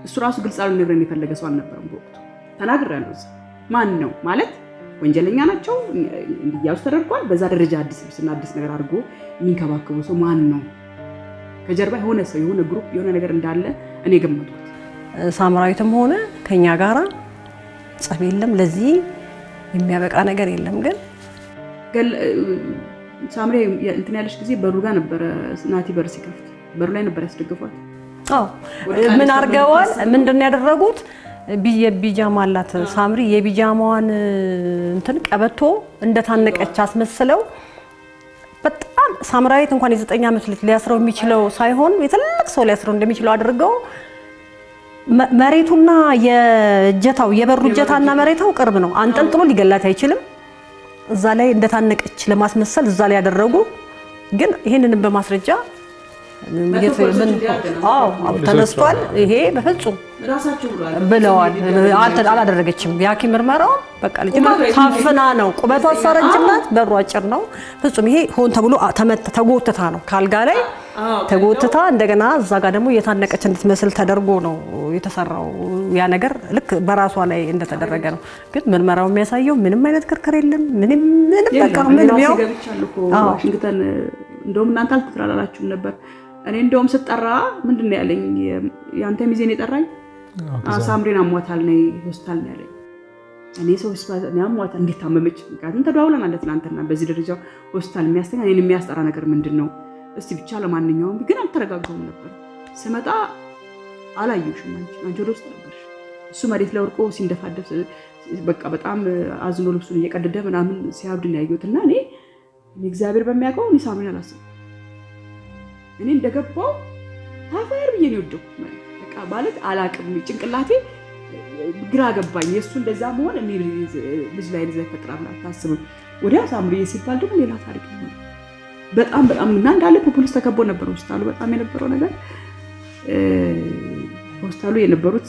እሱ ራሱ ግልጽ አልነግረን የፈለገ ሰው አልነበረም በወቅቱ። ተናግሬያለሁ። ማን ነው ማለት ወንጀለኛ ናቸው እንዲያዙ ተደርጓል። በዛ ደረጃ አዲስ ልብስና አዲስ ነገር አድርጎ የሚንከባከቡ ሰው ማን ነው? ከጀርባ የሆነ ሰው የሆነ ግሩፕ የሆነ ነገር እንዳለ እኔ ገመትኩት። ሳምራዊትም ሆነ ከኛ ጋራ ጸብ የለም፣ ለዚህ የሚያበቃ ነገር የለም። ግን ሳምሬ እንትን ያለች ጊዜ በሩ ጋር ነበረ ናቲ በር ሲከፍት በሩ ላይ ነበር ያስደግፏት። አዎ ምን አርገዋል? ምንድነው ያደረጉት? የቢጃማ አላት ሳምሪ። የቢጃማዋን እንትን ቀበቶ እንደታነቀች አስመስለው በጣም ሳምራዊት እንኳን የ9 ዓመት ልጅ ሊያስረው የሚችለው ሳይሆን የትልቅ ሰው ሊያስረው እንደሚችለው አድርገው መሬቱና የእጀታው የበሩ እጀታና መሬታው ቅርብ ነው። አንጠልጥሎ ሊገላት አይችልም። እዛ ላይ እንደታነቀች ለማስመሰል እዛ ላይ ያደረጉ። ግን ይሄንንም በማስረጃ ተነስቷል። ይሄ በፍጹም ብለዋል። አላደረገችም። የሐኪም ምርመራው በቃ ልጅ ታፍና ነው። ቁመቷ ረጅም ናት፣ በሩ አጭር ነው። ፍጹም ይሄ ሆን ተብሎ ተጎትታ ነው ካልጋ ላይ ተጎትታ እንደገና እዛ ጋር ደግሞ የታነቀች እንድትመስል ተደርጎ ነው የተሰራው። ያ ነገር ልክ በራሷ ላይ እንደተደረገ ነው። ግን ምርመራው የሚያሳየው ምንም አይነት ክርክር የለም። ምንም በቃ ምንም ያው ዋሽንግተን እንደውም እናንተ አልተፈራላችሁም ነበር። እኔ እንደውም ስጠራ ምንድነው ያለኝ? ያንተ ሚዜን የጠራኝ ሳምሪን አሟታል ነይ ሆስፒታል ነው ያለኝ። እኔ ሰው አሟታል እንዴት ታመመች? ምክንያቱም ተደዋውለናል ትናንትና። በዚህ ደረጃ ሆስፒታል የሚያስተኛ እኔን የሚያስጠራ ነገር ምንድነው? እስቲ ብቻ ለማንኛውም ግን አልተረጋጋሁም ነበር። ስመጣ አላየሁሽም። አንቺ ወደ ውስጥ ነበርሽ። እሱ መሬት ላይ ወርቆ ሲንደፋደፍ በቃ በጣም አዝኖ ልብሱን እየቀደደ ምናምን ሲያብድ ነው ያየሁትና እኔ እግዚአብሔር በሚያውቀው እኔ ሳምሪን አላሰብኩም። እኔ እንደገባው ታፋር ብዬ ነው የወደኩት። በቃ ማለት አላቅም፣ ጭንቅላቴ ግራ ገባኝ። የእሱ እንደዛ መሆን እኔ ልጅ ላይ ልጅ ፈጥራም አታስብም። ወዲያ ሳምሪ ሲባል ደግሞ ሌላ ታሪክ ነው። በጣም እና እንዳለ ፖሊስ ተከቦ ነበር ሆስፒታሉ። በጣም የነበረው ነገር ሆስፒታሉ የነበሩት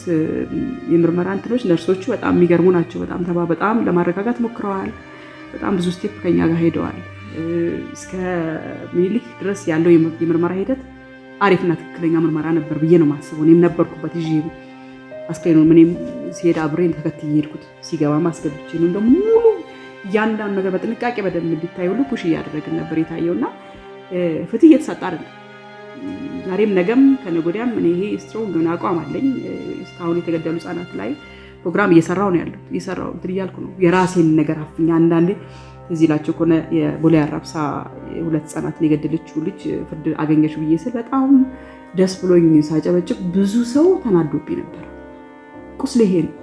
የምርመራ እንትኖች ነርሶቹ በጣም የሚገርሙ ናቸው። በጣም ለማረጋጋት ሞክረዋል። በጣም ብዙ ስቴፕ ከኛ ጋር ሄደዋል። እስከ ሚኒሊክ ድረስ ያለው የምርመራ ሂደት አሪፍና ትክክለኛ ምርመራ ነበር ብዬ ነው የማስበው። እኔም ነበርኩበት ይዤ አስክሬኑን ምንም ሲሄድ አብሬን ተከትዬ ሄድኩት። ሲገባ ማስገብቼ ነው ደግሞ ሙሉ እያንዳንዱ ነገር በጥንቃቄ በደንብ እንዲታይ ሁሉ ፑሽ እያደረግን ነበር የታየውና ፍትህ እየተሰጠ አይደለም። ዛሬም ነገም ከነገ ወዲያም እኔ ይሄ ስትሮንግ የሆነ አቋም አለኝ። እስካሁን የተገደሉ ህጻናት ላይ ፕሮግራም እየሰራው ነው ያለው። እየሰራው እንትን እያልኩ ነው የራሴን ነገር አፍኛ አንዳንዴ እዚህ ላቸው ከሆነ የቦሌ አራብሳ 2 ህጻናትን የገደለችው ልጅ ፍርድ አገኘች ብዬ ስል በጣም ደስ ብሎኝ ሳጨበጭብ ብዙ ሰው ተናዶብኝ ነበር። ቁስሌ ይሄ ነው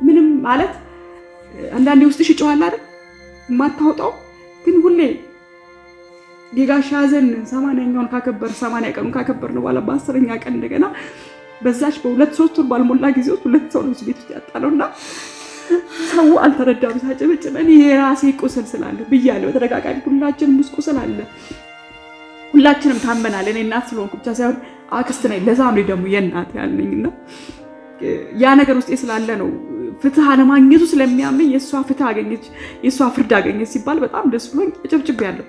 ምንም ማለት አንዳንዴ ውስጥሽ ይጮሃል አይደል የማታወጣው ግን ሁሌ ጌጋሽ ሐዘን 80ኛውን ካከበር 80 ቀኑን ካከበር ነው በኋላ በ10ኛ ቀን እንደገና በዛች በ2-3 ወር ባልሞላ ጊዜ ውስጥ 2 ሰው ነው ቤት ውስጥ ያጣለውና ሰው አልተረዳም። ሳጨበጭበ እኔ የራሴ ቁስል ስላለ ብያለሁ በተደጋጋሚ። ሁላችንም ውስጥ ቁስል አለ፣ ሁላችንም ታመናል። እኔ እናት ስለሆንኩ ብቻ ሳይሆን አክስት ነኝ፣ ለዛምሪ ደግሞ የእናት ያልነኝና ያ ነገር ውስጤ ስላለ ነው። ፍትህ አለማግኘቱ ስለሚያመኝ የእሷ ፍትህ አገኘች፣ የእሷ ፍርድ አገኘች ሲባል በጣም ደስ ብሎኝ ጨብጭቤያለሁ።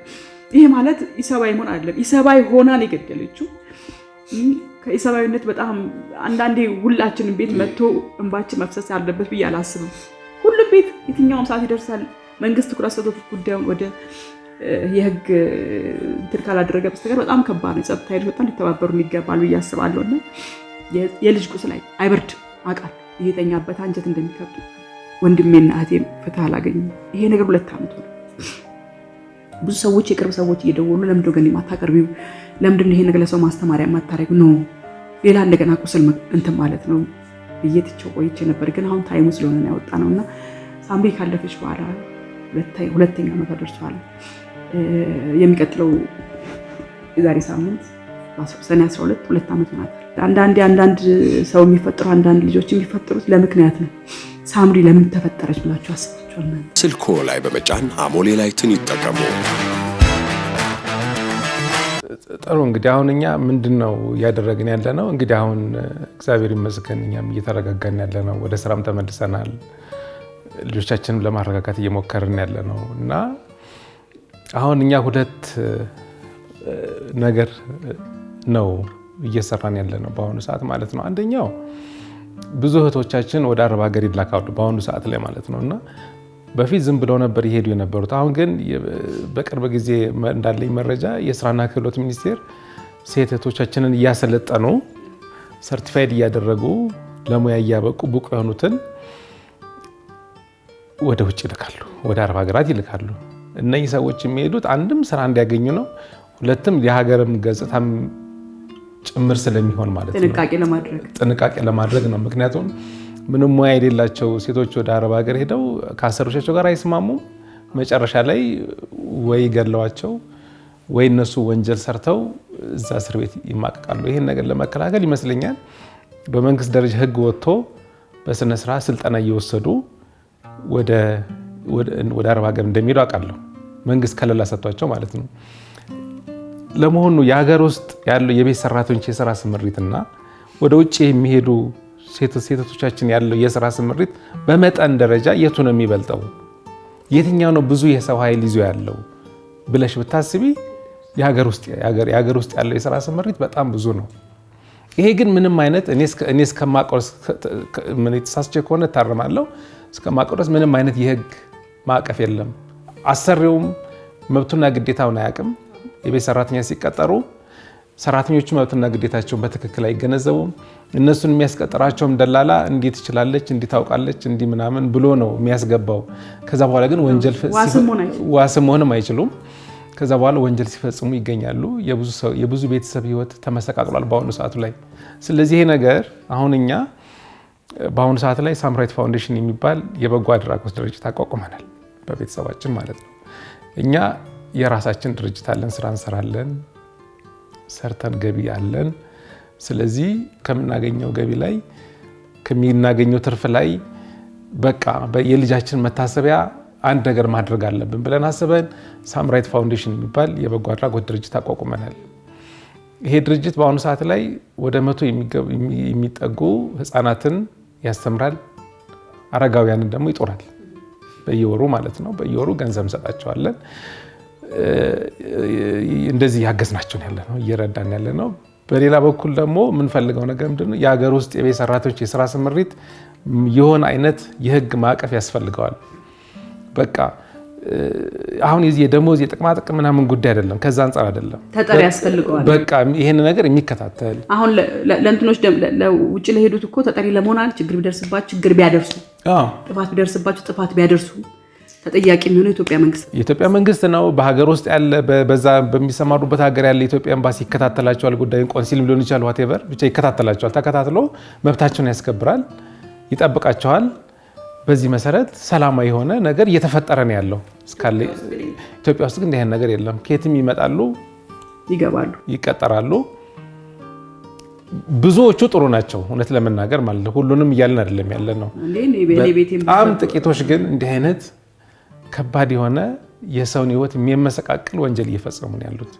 ይሄ ማለት ኢሰባዊ መሆን አይደለም። ኢሰባዊ ሆና ነው የገደለችው። ከኢሰባዊነት በጣም አንዳንዴ ሁላችንም ቤት መጥቶ እንባችን መፍሰስ ያለበት ብዬ አላስብም። ሁሉም ቤት የትኛውም ሰዓት ይደርሳል። መንግስት ትኩረት ሰጥቶ ጉዳዩን ወደ የህግ እንትን ካላደረገ በስተቀር በጣም ከባድ ነው። የጸጥታ ኃይሎች በጣም ሊተባበሩ ይገባል ብዬ አስባለሁ። እና የልጅ ቁስል አይበርድም አውቃለሁ። የተኛበት አንጀት እንደሚከብድ ወንድሜና እህቴም ፍትህ አላገኙም። ይሄ ነገር 2 ዓመት ነው። ብዙ ሰዎች የቅርብ ሰዎች እየደወሉ ለምንድነው ግን የማታቀርቢው? ለምንድነው ይሄ ነገር ለሰው ማስተማሪያ የማታረጊው? ነው ሌላ እንደገና ቁስል እንትን ማለት ነው ብዬ ትቼው ቆይቼ ነበር። ግን አሁን ታይሙ ስለሆነ ያወጣ ነውና ሳምሪ ካለፈች በኋላ 2ኛ ዓመት ደርሷል። የሚቀጥለው የዛሬ ሳምንት ሰኔ 12 2 ዓመት ማለት አንዳንድ ሰው የሚፈጠሩ አንዳንድ ልጆች የሚፈጠሩት ለምክንያት ነው። ሳምሪ ለምን ተፈጠረች ብላችሁ አስባችኋል? ስልኮ ላይ በመጫን አሞሌ ላይትን ይጠቀሙ። ጥሩ እንግዲህ አሁን እኛ ምንድነው እያደረግን ያለ ነው? እንግዲህ አሁን እግዚአብሔር ይመስገን እኛም እየተረጋጋን ያለ ነው። ወደ ስራም ተመልሰናል። ልጆቻችንም ለማረጋጋት እየሞከርን ያለ ነው እና አሁን እኛ 2 ነገር ነው እየሰራን ያለ ነው በአሁኑ ሰዓት ማለት ነው። አንደኛው ብዙ እህቶቻችን ወደ አረብ ሀገር ይላካሉ በአሁኑ ሰዓት ላይ ማለት ነው እና በፊት ዝም ብለው ነበር ይሄዱ የነበሩት። አሁን ግን በቅርብ ጊዜ እንዳለኝ መረጃ የስራና ክህሎት ሚኒስቴር ሴት እህቶቻችንን እያሰለጠኑ ሰርቲፋይድ እያደረጉ ለሙያ እያበቁ ብቁ የሆኑትን ወደ ውጭ ይልካሉ፣ ወደ አረብ ሀገራት ይልካሉ። እነዚህ ሰዎች የሚሄዱት አንድም ስራ እንዲያገኙ ነው፣ ሁለትም የሀገርም ገጽታም ጭምር ስለሚሆን ማለት ነው ጥንቃቄ ለማድረግ ነው። ምክንያቱም ምንም ሙያ የሌላቸው ሴቶች ወደ አረብ ሀገር ሄደው ከአሰሪዎቻቸው ጋር አይስማሙም። መጨረሻ ላይ ወይ ገድለዋቸው ወይ እነሱ ወንጀል ሰርተው እዛ እስር ቤት ይማቀቃሉ። ይሄን ነገር ለመከላከል ይመስለኛል በመንግስት ደረጃ ህግ ወጥቶ በስነ ስርዓት ስልጠና እየወሰዱ ወደ አረብ ሀገር እንደሚሄዱ አውቃለሁ። መንግስት ከለላ ሰጥቷቸው ማለት ነው። ለመሆኑ የሀገር ውስጥ ያለው የቤት ሰራተኞች የስራ ስምሪትና ወደ ውጭ የሚሄዱ ሴቶቻችን ያለው የስራ ስምሪት በመጠን ደረጃ የቱ ነው የሚበልጠው? የትኛው ነው ብዙ የሰው ኃይል ይዞ ያለው ብለሽ ብታስቢ የሀገር ውስጥ ያለው የስራ ስምሪት በጣም ብዙ ነው። ይሄ ግን ምንም አይነት እኔ እስከማውቀው ምን የተሳስቼ ከሆነ እታረማለሁ። እስከማውቀው ድረስ ምንም አይነት የህግ ማዕቀፍ የለም። አሰሪውም መብቱና ግዴታውን አያውቅም። የቤት ሰራተኛ ሲቀጠሩ ሰራተኞቹ መብትና ግዴታቸውን በትክክል አይገነዘቡም። እነሱን የሚያስቀጥራቸውም ደላላ እንዴት ትችላለች፣ እንዴት ታውቃለች፣ እንዲህ ምናምን ብሎ ነው የሚያስገባው። ከዛ በኋላ ግን ወንጀል ዋስም መሆንም አይችሉም። ከዛ በኋላ ወንጀል ሲፈጽሙ ይገኛሉ። የብዙ ቤተሰብ ህይወት ተመሰቃቅሏል በአሁኑ ሰዓት ላይ። ስለዚህ ይሄ ነገር አሁን እኛ በአሁኑ ሰዓት ላይ ሳምራዊት ፋውንዴሽን የሚባል የበጎ አድራጎት ድርጅት አቋቁመናል። በቤተሰባችን ማለት ነው። እኛ የራሳችን ድርጅት አለን፣ ስራ እንሰራለን፣ ሰርተን ገቢ አለን። ስለዚህ ከምናገኘው ገቢ ላይ ከምናገኘው ትርፍ ላይ በቃ የልጃችን መታሰቢያ አንድ ነገር ማድረግ አለብን ብለን አስበን ሳምራዊት ፋውንዴሽን የሚባል የበጎ አድራጎት ድርጅት አቋቁመናል። ይሄ ድርጅት በአሁኑ ሰዓት ላይ ወደ 100 የሚጠጉ ህፃናትን ያስተምራል፣ አረጋውያንን ደግሞ ይጦራል። በየወሩ ማለት ነው። በየወሩ ገንዘብ እንሰጣቸዋለን። እንደዚህ ያገዝናቸው ያለ ነው፣ እየረዳን ያለ ነው። በሌላ በኩል ደግሞ የምንፈልገው ነገር ምንድነው? የሀገር ውስጥ የቤት ሰራተኞች የስራ ስምሪት የሆነ አይነት የህግ ማዕቀፍ ያስፈልገዋል። በቃ አሁን የዚህ የደሞዝ የጥቅማ ጥቅም ምናምን ጉዳይ አይደለም፣ ከዛ አንፃር አይደለም፣ ተጠሪ ያስፈልገዋል። በቃ ይሄን ነገር የሚከታተል አሁን ለእንትኖች ለውጭ ለሄዱት እኮ ተጠሪ ለመሆናል ችግር ቢደርስባቸው ችግር ቢያደርሱ፣ ጥፋት ቢደርስባቸው ጥፋት ቢያደርሱ ተጠያቂ የሚሆነው የኢትዮጵያ መንግስት ነው። በሀገር ውስጥ ያለ በዛ በሚሰማሩበት ሀገር ያለ የኢትዮጵያ ኤምባሲ ይከታተላቸዋል። ጉዳዩን ቆንሲልም ሊሆን ይችላል፣ ዋቴቨር ብቻ ይከታተላቸዋል። ተከታትሎ መብታቸውን ያስከብራል፣ ይጠብቃቸዋል። በዚህ መሰረት ሰላማዊ የሆነ ነገር እየተፈጠረ ነው ያለው እስካለ። ኢትዮጵያ ውስጥ ግን ይሄን ነገር የለም። ከየትም ይመጣሉ፣ ይገባሉ፣ ይቀጠራሉ። ብዙዎቹ ጥሩ ናቸው እውነት ለመናገር ማለት ነው። ሁሉንም እያልን አይደለም ያለ ነው። በጣም ጥቂቶች ግን እንዲህ አይነት ከባድ የሆነ የሰውን ህይወት የሚመሰቃቅል ወንጀል እየፈጸሙ ነው ያሉት።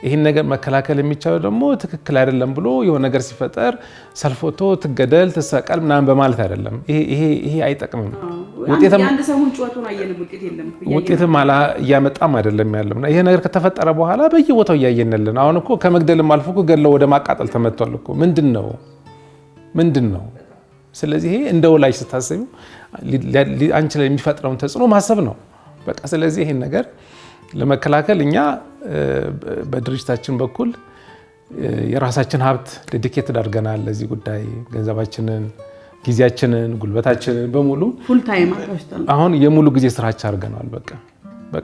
ይህን ነገር መከላከል የሚቻለው ደግሞ ትክክል አይደለም ብሎ የሆነ ነገር ሲፈጠር ሰልፎቶ ትገደል ትሰቀል ምናምን በማለት አይደለም። ይሄ አይጠቅምም። ውጤትም እያመጣም አይደለም ያለው። ይሄ ነገር ከተፈጠረ በኋላ በየቦታው እያየን ያለ ነው። አሁን እኮ ከመግደልም አልፎ እኮ ገድለው ወደ ማቃጠል ተመቷል እኮ። ምንድን ነው? ስለዚህ ይሄ እንደ ወላጅ ስታስቢው አንቺ ላይ የሚፈጥረውን ተጽዕኖ ማሰብ ነው በቃ። ስለዚህ ይሄን ነገር ለመከላከል እኛ በድርጅታችን በኩል የራሳችን ሀብት ዴዲኬት አድርገናል ለዚህ ጉዳይ። ገንዘባችንን፣ ጊዜያችንን፣ ጉልበታችንን በሙሉ ፉል ታይም አሁን የሙሉ ጊዜ ስራችን አድርገናል። በቃ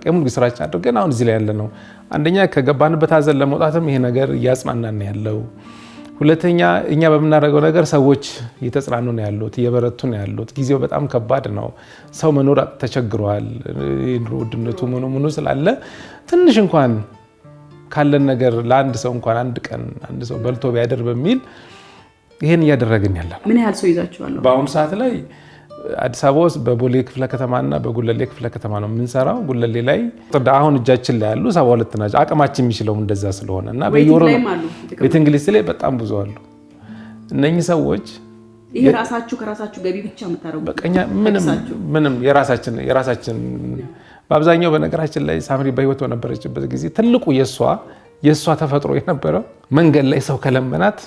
የሙሉ ጊዜ ስራችን አድርገን አሁን እዚህ ላይ ያለ ነው። አንደኛ ከገባንበት ሀዘን ለመውጣትም ይሄ ነገር እያጽናናን ያለው። ሁለተኛ እኛ በምናደርገው ነገር ሰዎች እየተጽናኑ ነው ያሉት፣ እየበረቱ ነው ያሉት። ጊዜው በጣም ከባድ ነው። ሰው መኖር ተቸግሯል። የኑሮ ውድነቱ ምኑ ስላለ ትንሽ እንኳን ካለን ነገር ለአንድ ሰው እንኳን አንድ ቀን አንድ ሰው በልቶ ቢያደር በሚል ይሄን እያደረግን ያለ። ምን ያህል ሰው ይዛችኋል? በአሁኑ ሰዓት ላይ አዲስ አበባ ውስጥ በቦሌ ክፍለ ከተማና በጉለሌ ክፍለ ከተማ ነው የምንሰራው። ጉለሌ ላይ አሁን እጃችን ላይ ያሉ 72 ናቸው። አቅማችን የሚችለው እንደዛ ስለሆነ እና በየወሩ ቤት እንግሊዝ ላይ በጣም ብዙ አሉ። እነኚህ ሰዎች ይሄ ራሳችሁ ከራሳችሁ ገቢ ብቻ የምታረጉት በቀኛ ምንም የራሳችን በአብዛኛው በነገራችን ላይ ሳምሪ በህይወት በነበረችበት ጊዜ ትልቁ የሷ ተፈጥሮ የነበረው መንገድ ላይ ሰው ከለመናት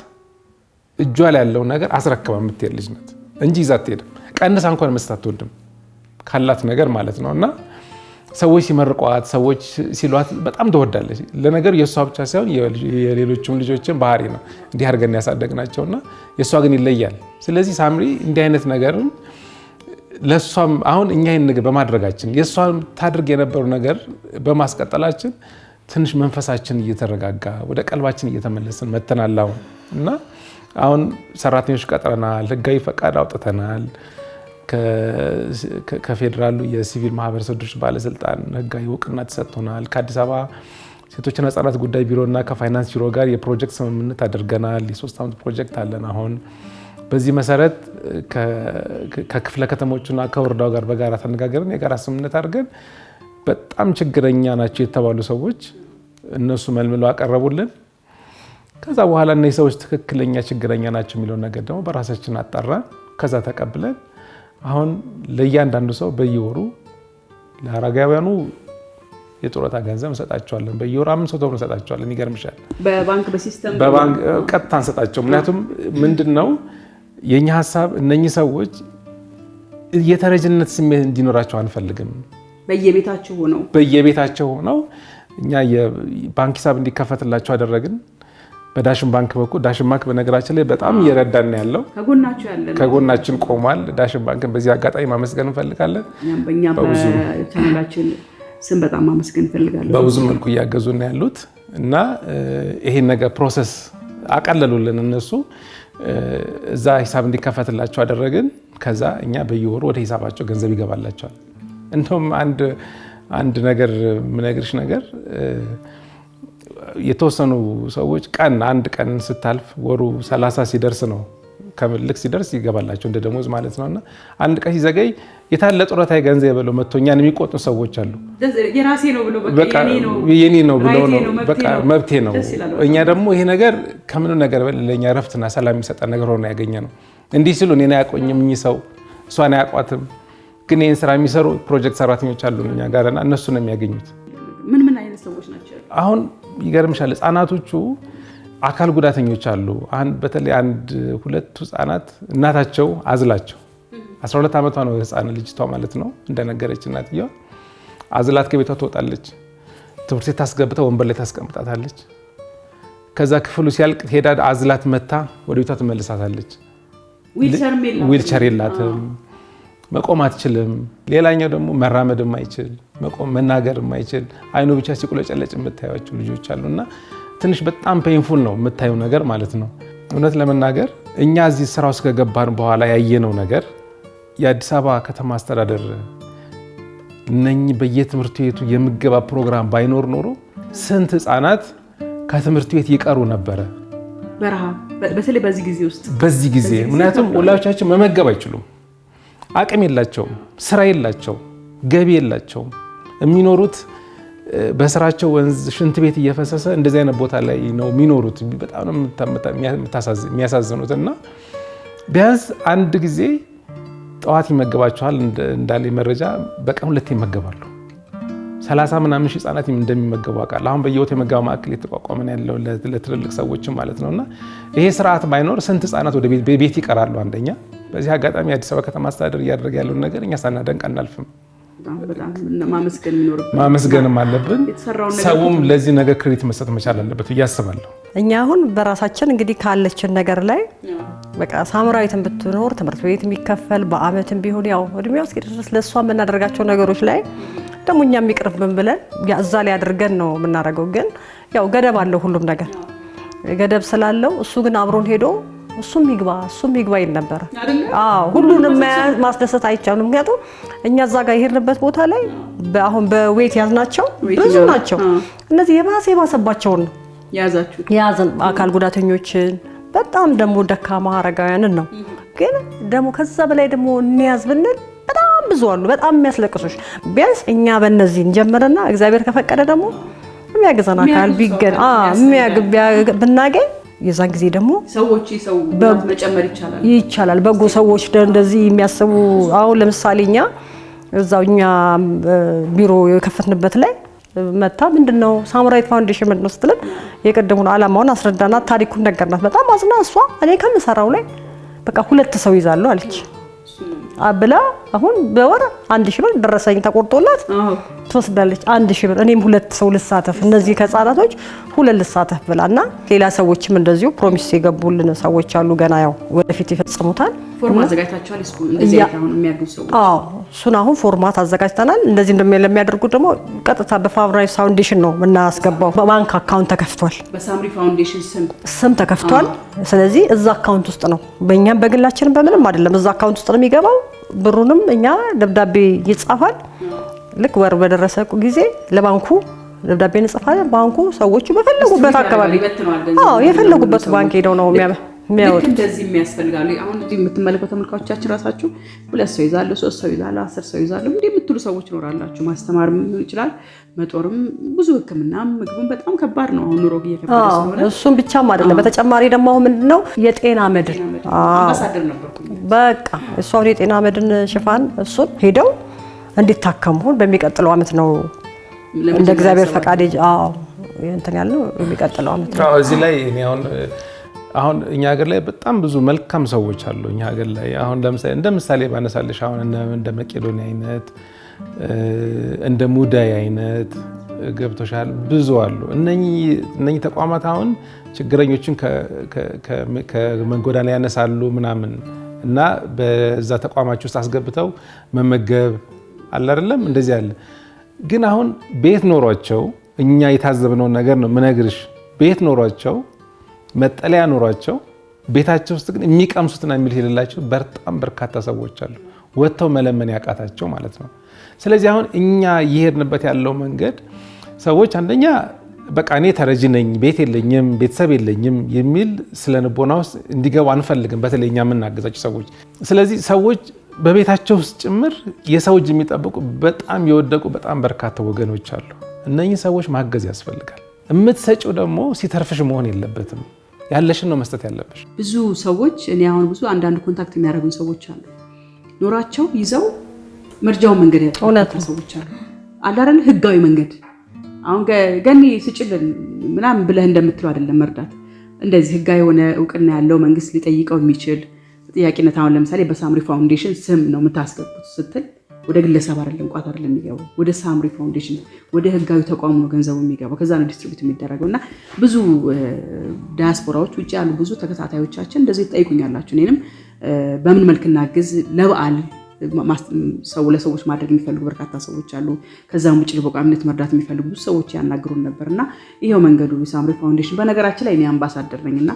እጇ ላይ ያለው ነገር አስረክባ የምትሄድ ልጅ ናት እንጂ ይዛ አትሄድም። ቀንሳ እንኳን መስጠት አትወድም ካላት ነገር ማለት ነው። እና ሰዎች ሲመርቋት ሰዎች ሲሏት በጣም ትወዳለች። ለነገሩ የእሷ ብቻ ሳይሆን የሌሎችም ልጆችን ባህሪ ነው እንዲህ አድርገን ያሳደግናቸውና የእሷ ግን ይለያል። ስለዚህ ሳምሪ እንዲህ አይነት ነገርን ለእሷም አሁን እኛ ይህን ነገር በማድረጋችን የእሷን ታድርግ የነበረው ነገር በማስቀጠላችን ትንሽ መንፈሳችን እየተረጋጋ ወደ ቀልባችን እየተመለስን መተናል። እና አሁን ሰራተኞች ቀጥረናል፣ ህጋዊ ፈቃድ አውጥተናል። ከፌዴራሉ የሲቪል ማህበረሰብ ድርጅት ባለስልጣን ህጋዊ እውቅና ተሰጥቶናል። ከአዲስ አበባ ሴቶችና ህጻናት ጉዳይ ቢሮና ከፋይናንስ ቢሮ ጋር የፕሮጀክት ስምምነት አድርገናል። የ3 ዓመት ፕሮጀክት አለን አሁን። በዚህ መሰረት ከክፍለ ከተሞችና ከወረዳው ጋር በጋራ ተነጋገርን፣ የጋራ ስምምነት አድርገን በጣም ችግረኛ ናቸው የተባሉ ሰዎች እነሱ መልምለው አቀረቡልን። ከዛ በኋላ እነዚህ ሰዎች ትክክለኛ ችግረኛ ናቸው የሚለውን ነገር ደግሞ በራሳችን አጣራን። ከዛ ተቀብለን አሁን ለእያንዳንዱ ሰው በየወሩ ለአረጋውያኑ የጡረታ ገንዘብ እንሰጣቸዋለን። በየወሩ 500 ብር እንሰጣቸዋለን። ይገርምሻል። በባንክ በሲስተም በባንክ ቀጥታ እንሰጣቸው። ምክንያቱም ምንድነው የኛ ሀሳብ እነኚህ ሰዎች የተረጅነት ስሜት እንዲኖራቸው አንፈልግም። በየቤታቸው ሆነው እኛ የባንክ ሂሳብ እንዲከፈትላቸው አደረግን። በዳሽን ባንክ በኩል ዳሽን ባንክ በነገራችን ላይ በጣም እየረዳን ያለው ከጎናችን ቆሟል። ዳሽን ባንክን በዚህ አጋጣሚ ማመስገን እንፈልጋለን። በእኛም በቻናላችን ስም በጣም ማመስገን እንፈልጋለን። በብዙ መልኩ እያገዙን ያሉት እና ይሄን ነገር ፕሮሰስ አቀለሉልን እነሱ። እዛ ሂሳብ እንዲከፈትላቸው አደረግን። ከዛ እኛ በየወሩ ወደ ሂሳባቸው ገንዘብ ይገባላቸዋል። እንደውም አንድ ነገር የምነግርሽ ነገር የተወሰኑ ሰዎች አንድ ቀን ስታልፍ ወሩ 30 ሲደርስ ነው ከምልክ ሲደርስ ይገባላቸው እንደ ደሞዝ ማለት ነውና አንድ ቀን ሲዘገይ የታለ ጡረታ ገንዘብ ብለው መጥቶ እኛን የሚቆጡ ሰዎች አሉ። የራሴ ነው ብሎ በቃ የኔ ነው ብሎ ነው በቃ መብቴ ነው። እኛ ደግሞ ይሄ ነገር ከምንም ነገር በላይ ለኛ ረፍትና ሰላም የሚሰጠን ነገር ሆኖ ያገኘ ነው። እንዲህ ሲሉ እኔን አያቆኝም እኚህ ሰው እሷን አያቋትም። ግን ይህን ስራ የሚሰሩ ፕሮጀክት ሰራተኞች አሉ እኛ ጋርና እነሱ ነው የሚያገኙት። ምን አይነት ሰዎች ናቸው? አሁን ይገርምሻል፣ ህጻናቶቹ አካል ጉዳተኞች አሉ። በተለይ 2 ህጻናት እናታቸው አዝላቸው 12 ዓመቷ ነው ህጻን ልጅቷ ማለት ነው። እንደነገረች እናትየዋ አዝላት ከቤቷ ትወጣለች። ትምህርት ቤት ታስገብታ ወንበር ላይ ታስቀምጣታለች። ከዛ ክፍሉ ሲያልቅ ሄዳ አዝላት መታ ወደ ቤቷ ትመልሳታለች። ዊልቸር የላትም፣ መቆም አትችልም። ሌላኛው ደግሞ መራመድ የማይችል መናገር የማይችል አይኑ ብቻ ሲቁለጨለጭ የምታዩቸው ልጆች አሉና ትንሽ በጣም ፔንፉል ነው የምታየው ነገር ማለት ነው። እውነት ለመናገር እኛ እዚህ ስራ ውስጥ ከገባን በኋላ ያየነው ነገር የአዲስ አበባ ከተማ አስተዳደር እነኚህ በየትምህርት ቤቱ የምገባ ፕሮግራም ባይኖር ኖሮ ስንት ህፃናት ከትምህርት ቤት ይቀሩ ነበረ። በረሃ በተለይ በዚህ ጊዜ ምክንያቱም ወላጆቻችን መመገብ አይችሉም፣ አቅም የላቸውም፣ ስራ የላቸውም፣ ገቢ የላቸውም። የሚኖሩት በስራቸው ወንዝ ሽንት ቤት እየፈሰሰ እንደዚህ አይነት ቦታ ላይ ነው የሚኖሩት። በጣም ነው የሚያሳዝኑት። እና ቢያንስ አንድ ጊዜ ጠዋት ይመገባቸዋል እንዳለ መረጃ በቀን 2 ይመገባሉ። 30 ምናምን ሺህ ህጻናት እንደሚመገቡ አውቃለሁ። አሁን በየወት የመገባ ማዕከል የተቋቋመ ነው ያለው ለትልልቅ ሰዎችም ማለት ነውና ይሄ ስርዓት ባይኖር ስንት ህጻናት ወደ ቤት ይቀራሉ? አንደኛ በዚህ አጋጣሚ አዲስ አበባ ከተማ አስተዳደር እያደረገ ያለውን ነገር እኛ ሳናደንቅ አናልፍም። ማመስገንም አለብን። ሰውም ለዚህ ነገር ክሬዲት መስጠት መቻል አለበት ብዬ አስባለሁ። እኛ አሁን በራሳችን እንግዲህ ካለችን ነገር ላይ በቃ ሳምራዊትን ብትኖር ትምህርት ቤት የሚከፈል በአመትም ቢሆን ያው እድሜው እስኪደርስ ለሷ የምናደርጋቸው ነገሮች ላይ ደግሞ እኛ የሚቀርብን ብለን እዛ ላይ አድርገን ነው የምናደርገው። ግን ያው ገደብ አለው ሁሉም ነገር ገደብ ስላለው እሱ ግን አብሮን ሄዶ እሱም ይግባ ይል ነበር። ሁሉንም ማስደሰት አይቻልም። ምክንያቱም እኛ እዛ ጋር የሄድንበት ቦታ ላይ አሁን በዌት ያዝናቸው ብዙ ናቸው። እነዚህ የባሰባቸውን ነው ያዘን አካል ጉዳተኞችን በጣም ደግሞ ደካማ አረጋውያንን ነው። ግን ደግሞ ከዛ በላይ ደግሞ እንያዝ ብንል በጣም ብዙ አሉ፣ በጣም የሚያስለቅሱሽ። ቢያንስ እኛ በእነዚህ እንጀምርና እግዚአብሔር ከፈቀደ ደግሞ የሚያግዘን አካል ብናገኝ የዛን ጊዜ ደግሞ ሰዎች መጨመር ይቻላል። በጎ ሰዎች እንደዚህ የሚያስቡ አሁን ለምሳሌ እኛ ቢሮ የከፈትንበት ላይ መታ ምንድነው ሳምራዊት ፋውንዴሽን ምንድነው ስትለን የቀደሙን ዓላማውን አስረዳናት፣ ታሪኩን ነገርናት። በጣም አዝና እሷ እኔ ከምሰራው ላይ በቃ 2 ሰው ይዛሉ አለች አብላ አሁን በወር 1000 ብር ደረሰኝ ተቆርጦላት ትወስዳለች። 1000 ብር እኔም 2 ሰው ልሳተፍ እነዚህ ከጻናቶች 2 ልሳተፍ ብላና ሌላ ሰዎችም እንደዚሁ ፕሮሚስ የገቡልን ሰዎች አሉ። ገና ያው ወደፊት ይፈጽሙታል። ፎርማት አዘጋጅታችኋል? እንደዚህ አሁን የሚያግዙ ሰዎች እሱን አሁን ፎርማት አዘጋጅተናል። እንደዚህ ለሚያደርጉት ደግሞ ቀጥታ በሳምራዊት ፋውንዴሽን ነው የምናስገባው። በባንክ አካውንት ተከፍቷል፣ በሳምሪ ፋውንዴሽን ስም ተከፍቷል። ስለዚህ እዛ አካውንት ውስጥ ነው በእኛም በግላችንም በምንም አይደለም እዛ አካውንት ውስጥ ነው የሚገባው። ብሩንም እኛ ደብዳቤ ይጻፋል። ልክ ወር በደረሰ ጊዜ ለባንኩ ደብዳቤ እንጽፋለን። ባንኩ ሰዎቹ በፈለጉበት አካባቢ የፈለጉበት ባንክ ሄደው ነው የሚያወጡት። እንደዚህ የሚያስፈልጋሉ። አሁን እዚህ የምትመለከቱ ተመልካቾቻችን ራሳችሁ 2 ሰው ይዛሉ፣ 3 ሰው ይዛሉ፣ 10 ሰው ይዛሉ እንዲህ የምትሉ ሰዎች ኖራላችሁ። ማስተማርም ይችላል፣ መጦርም፣ ብዙ ሕክምናም ምግብም በጣም ከባድ ነው አሁን ኑሮ እየከበደ ስለሆነ እሱም ብቻም አይደለም። በተጨማሪ ደግሞ አሁን ምንድነው የጤና መድን አምባሳደር ነበርኩ በቃ እሱ አሁን የጤና መድን ሽፋን እሱን ሄደው እንዲታከሙ በሚቀጥለው አመት ነው እንደ እግዚአብሔር ፈቃድ እንትን ያለው የሚቀጥለው አመት ነው። እዚህ ላይ እኔ አሁን እኛ ሀገር ላይ በጣም ብዙ መልካም ሰዎች አሉ። እኛ ሀገር ላይ አሁን ለምሳሌ እንደ ምሳሌ ባነሳልሽ አሁን እንደ መቄዶንያ አይነት እንደ ሙዳይ አይነት ገብቶሻል ብዙ አሉ። እነኚህ ተቋማት አሁን ችግረኞችን ከመንጎዳና ያነሳሉ ምናምን እና በዛ ተቋማቸው ውስጥ አስገብተው መመገብ አለ አይደለም እንደዚህ ያለ። ግን አሁን ቤት ኖሯቸው እኛ የታዘብነው ነገር ነው ምነግርሽ። ቤት ኖሯቸው መጠለያ ኖሯቸው ቤታቸው ውስጥ ግን የሚቀምሱትና የሚልላቸው በጣም በርካታ ሰዎች አሉ፣ ወጥተው መለመን ያቃታቸው ማለት ነው። ስለዚህ አሁን እኛ እየሄድንበት ያለው መንገድ ሰዎች አንደኛ በቃ እኔ ተረጂ ነኝ፣ ቤት የለኝም፣ ቤተሰብ የለኝም የሚል ስለንቦና ውስጥ እንዲገቡ አንፈልግም፣ በተለይ እኛ የምናገዛቸው ሰዎች። ስለዚህ ሰዎች በቤታቸው ውስጥ ጭምር የሰው እጅ የሚጠብቁ በጣም የወደቁ በጣም በርካታ ወገኖች አሉ። እነኚህ ሰዎች ማገዝ ያስፈልጋል። የምትሰጪው ደግሞ ሲተርፍሽ መሆን የለበትም፣ ያለሽን ነው መስጠት ያለብሽ። ብዙ ሰዎች እኔ አሁን ብዙ አንዳንድ ኮንታክት የሚያደርጉን ሰዎች አሉ፣ ኖራቸው ይዘው መርጃውን መንገድ ያጣቸው ሰዎች አሉ አይደል? ህጋዊ መንገድ አሁን ገኒ ስጭልን ምናምን ብለህ እንደምትለው አይደለም መርዳት። እንደዚህ ህጋዊ የሆነ እውቅና ያለው መንግስት ሊጠይቀው የሚችል ጥያቄነት አሁን ለምሳሌ በሳምሪ ፋውንዴሽን ስም ነው የምታስገቡት ስትል ወደ ግለሰብ አይደለም ቋት አይደለም የሚገባው፣ ወደ ሳምሪ ፋውንዴሽን ወደ ህጋዊ ተቋም ነው ገንዘቡ የሚገባው። ከዛ ነው ዲስትሪቢዩት የሚደረገው። እና ብዙ ዲያስፖራዎች ውጭ ያሉ ብዙ ተከታታዮቻችን እንደዚህ ትጠይቁኛላችሁ። እኔንም በምን መልክ እናግዝ ለበዓል ለሰዎች ማድረግ የሚፈልጉ በርካታ ሰዎች አሉ። ከዛም ውጭ በቋሚነት መርዳት የሚፈልጉ ብዙ ሰዎች ያናግሩን ነበርና ይሄው መንገዱ ሳምሪ ፋውንዴሽን። በነገራችን ላይ እኔ አምባሳደር ነኝና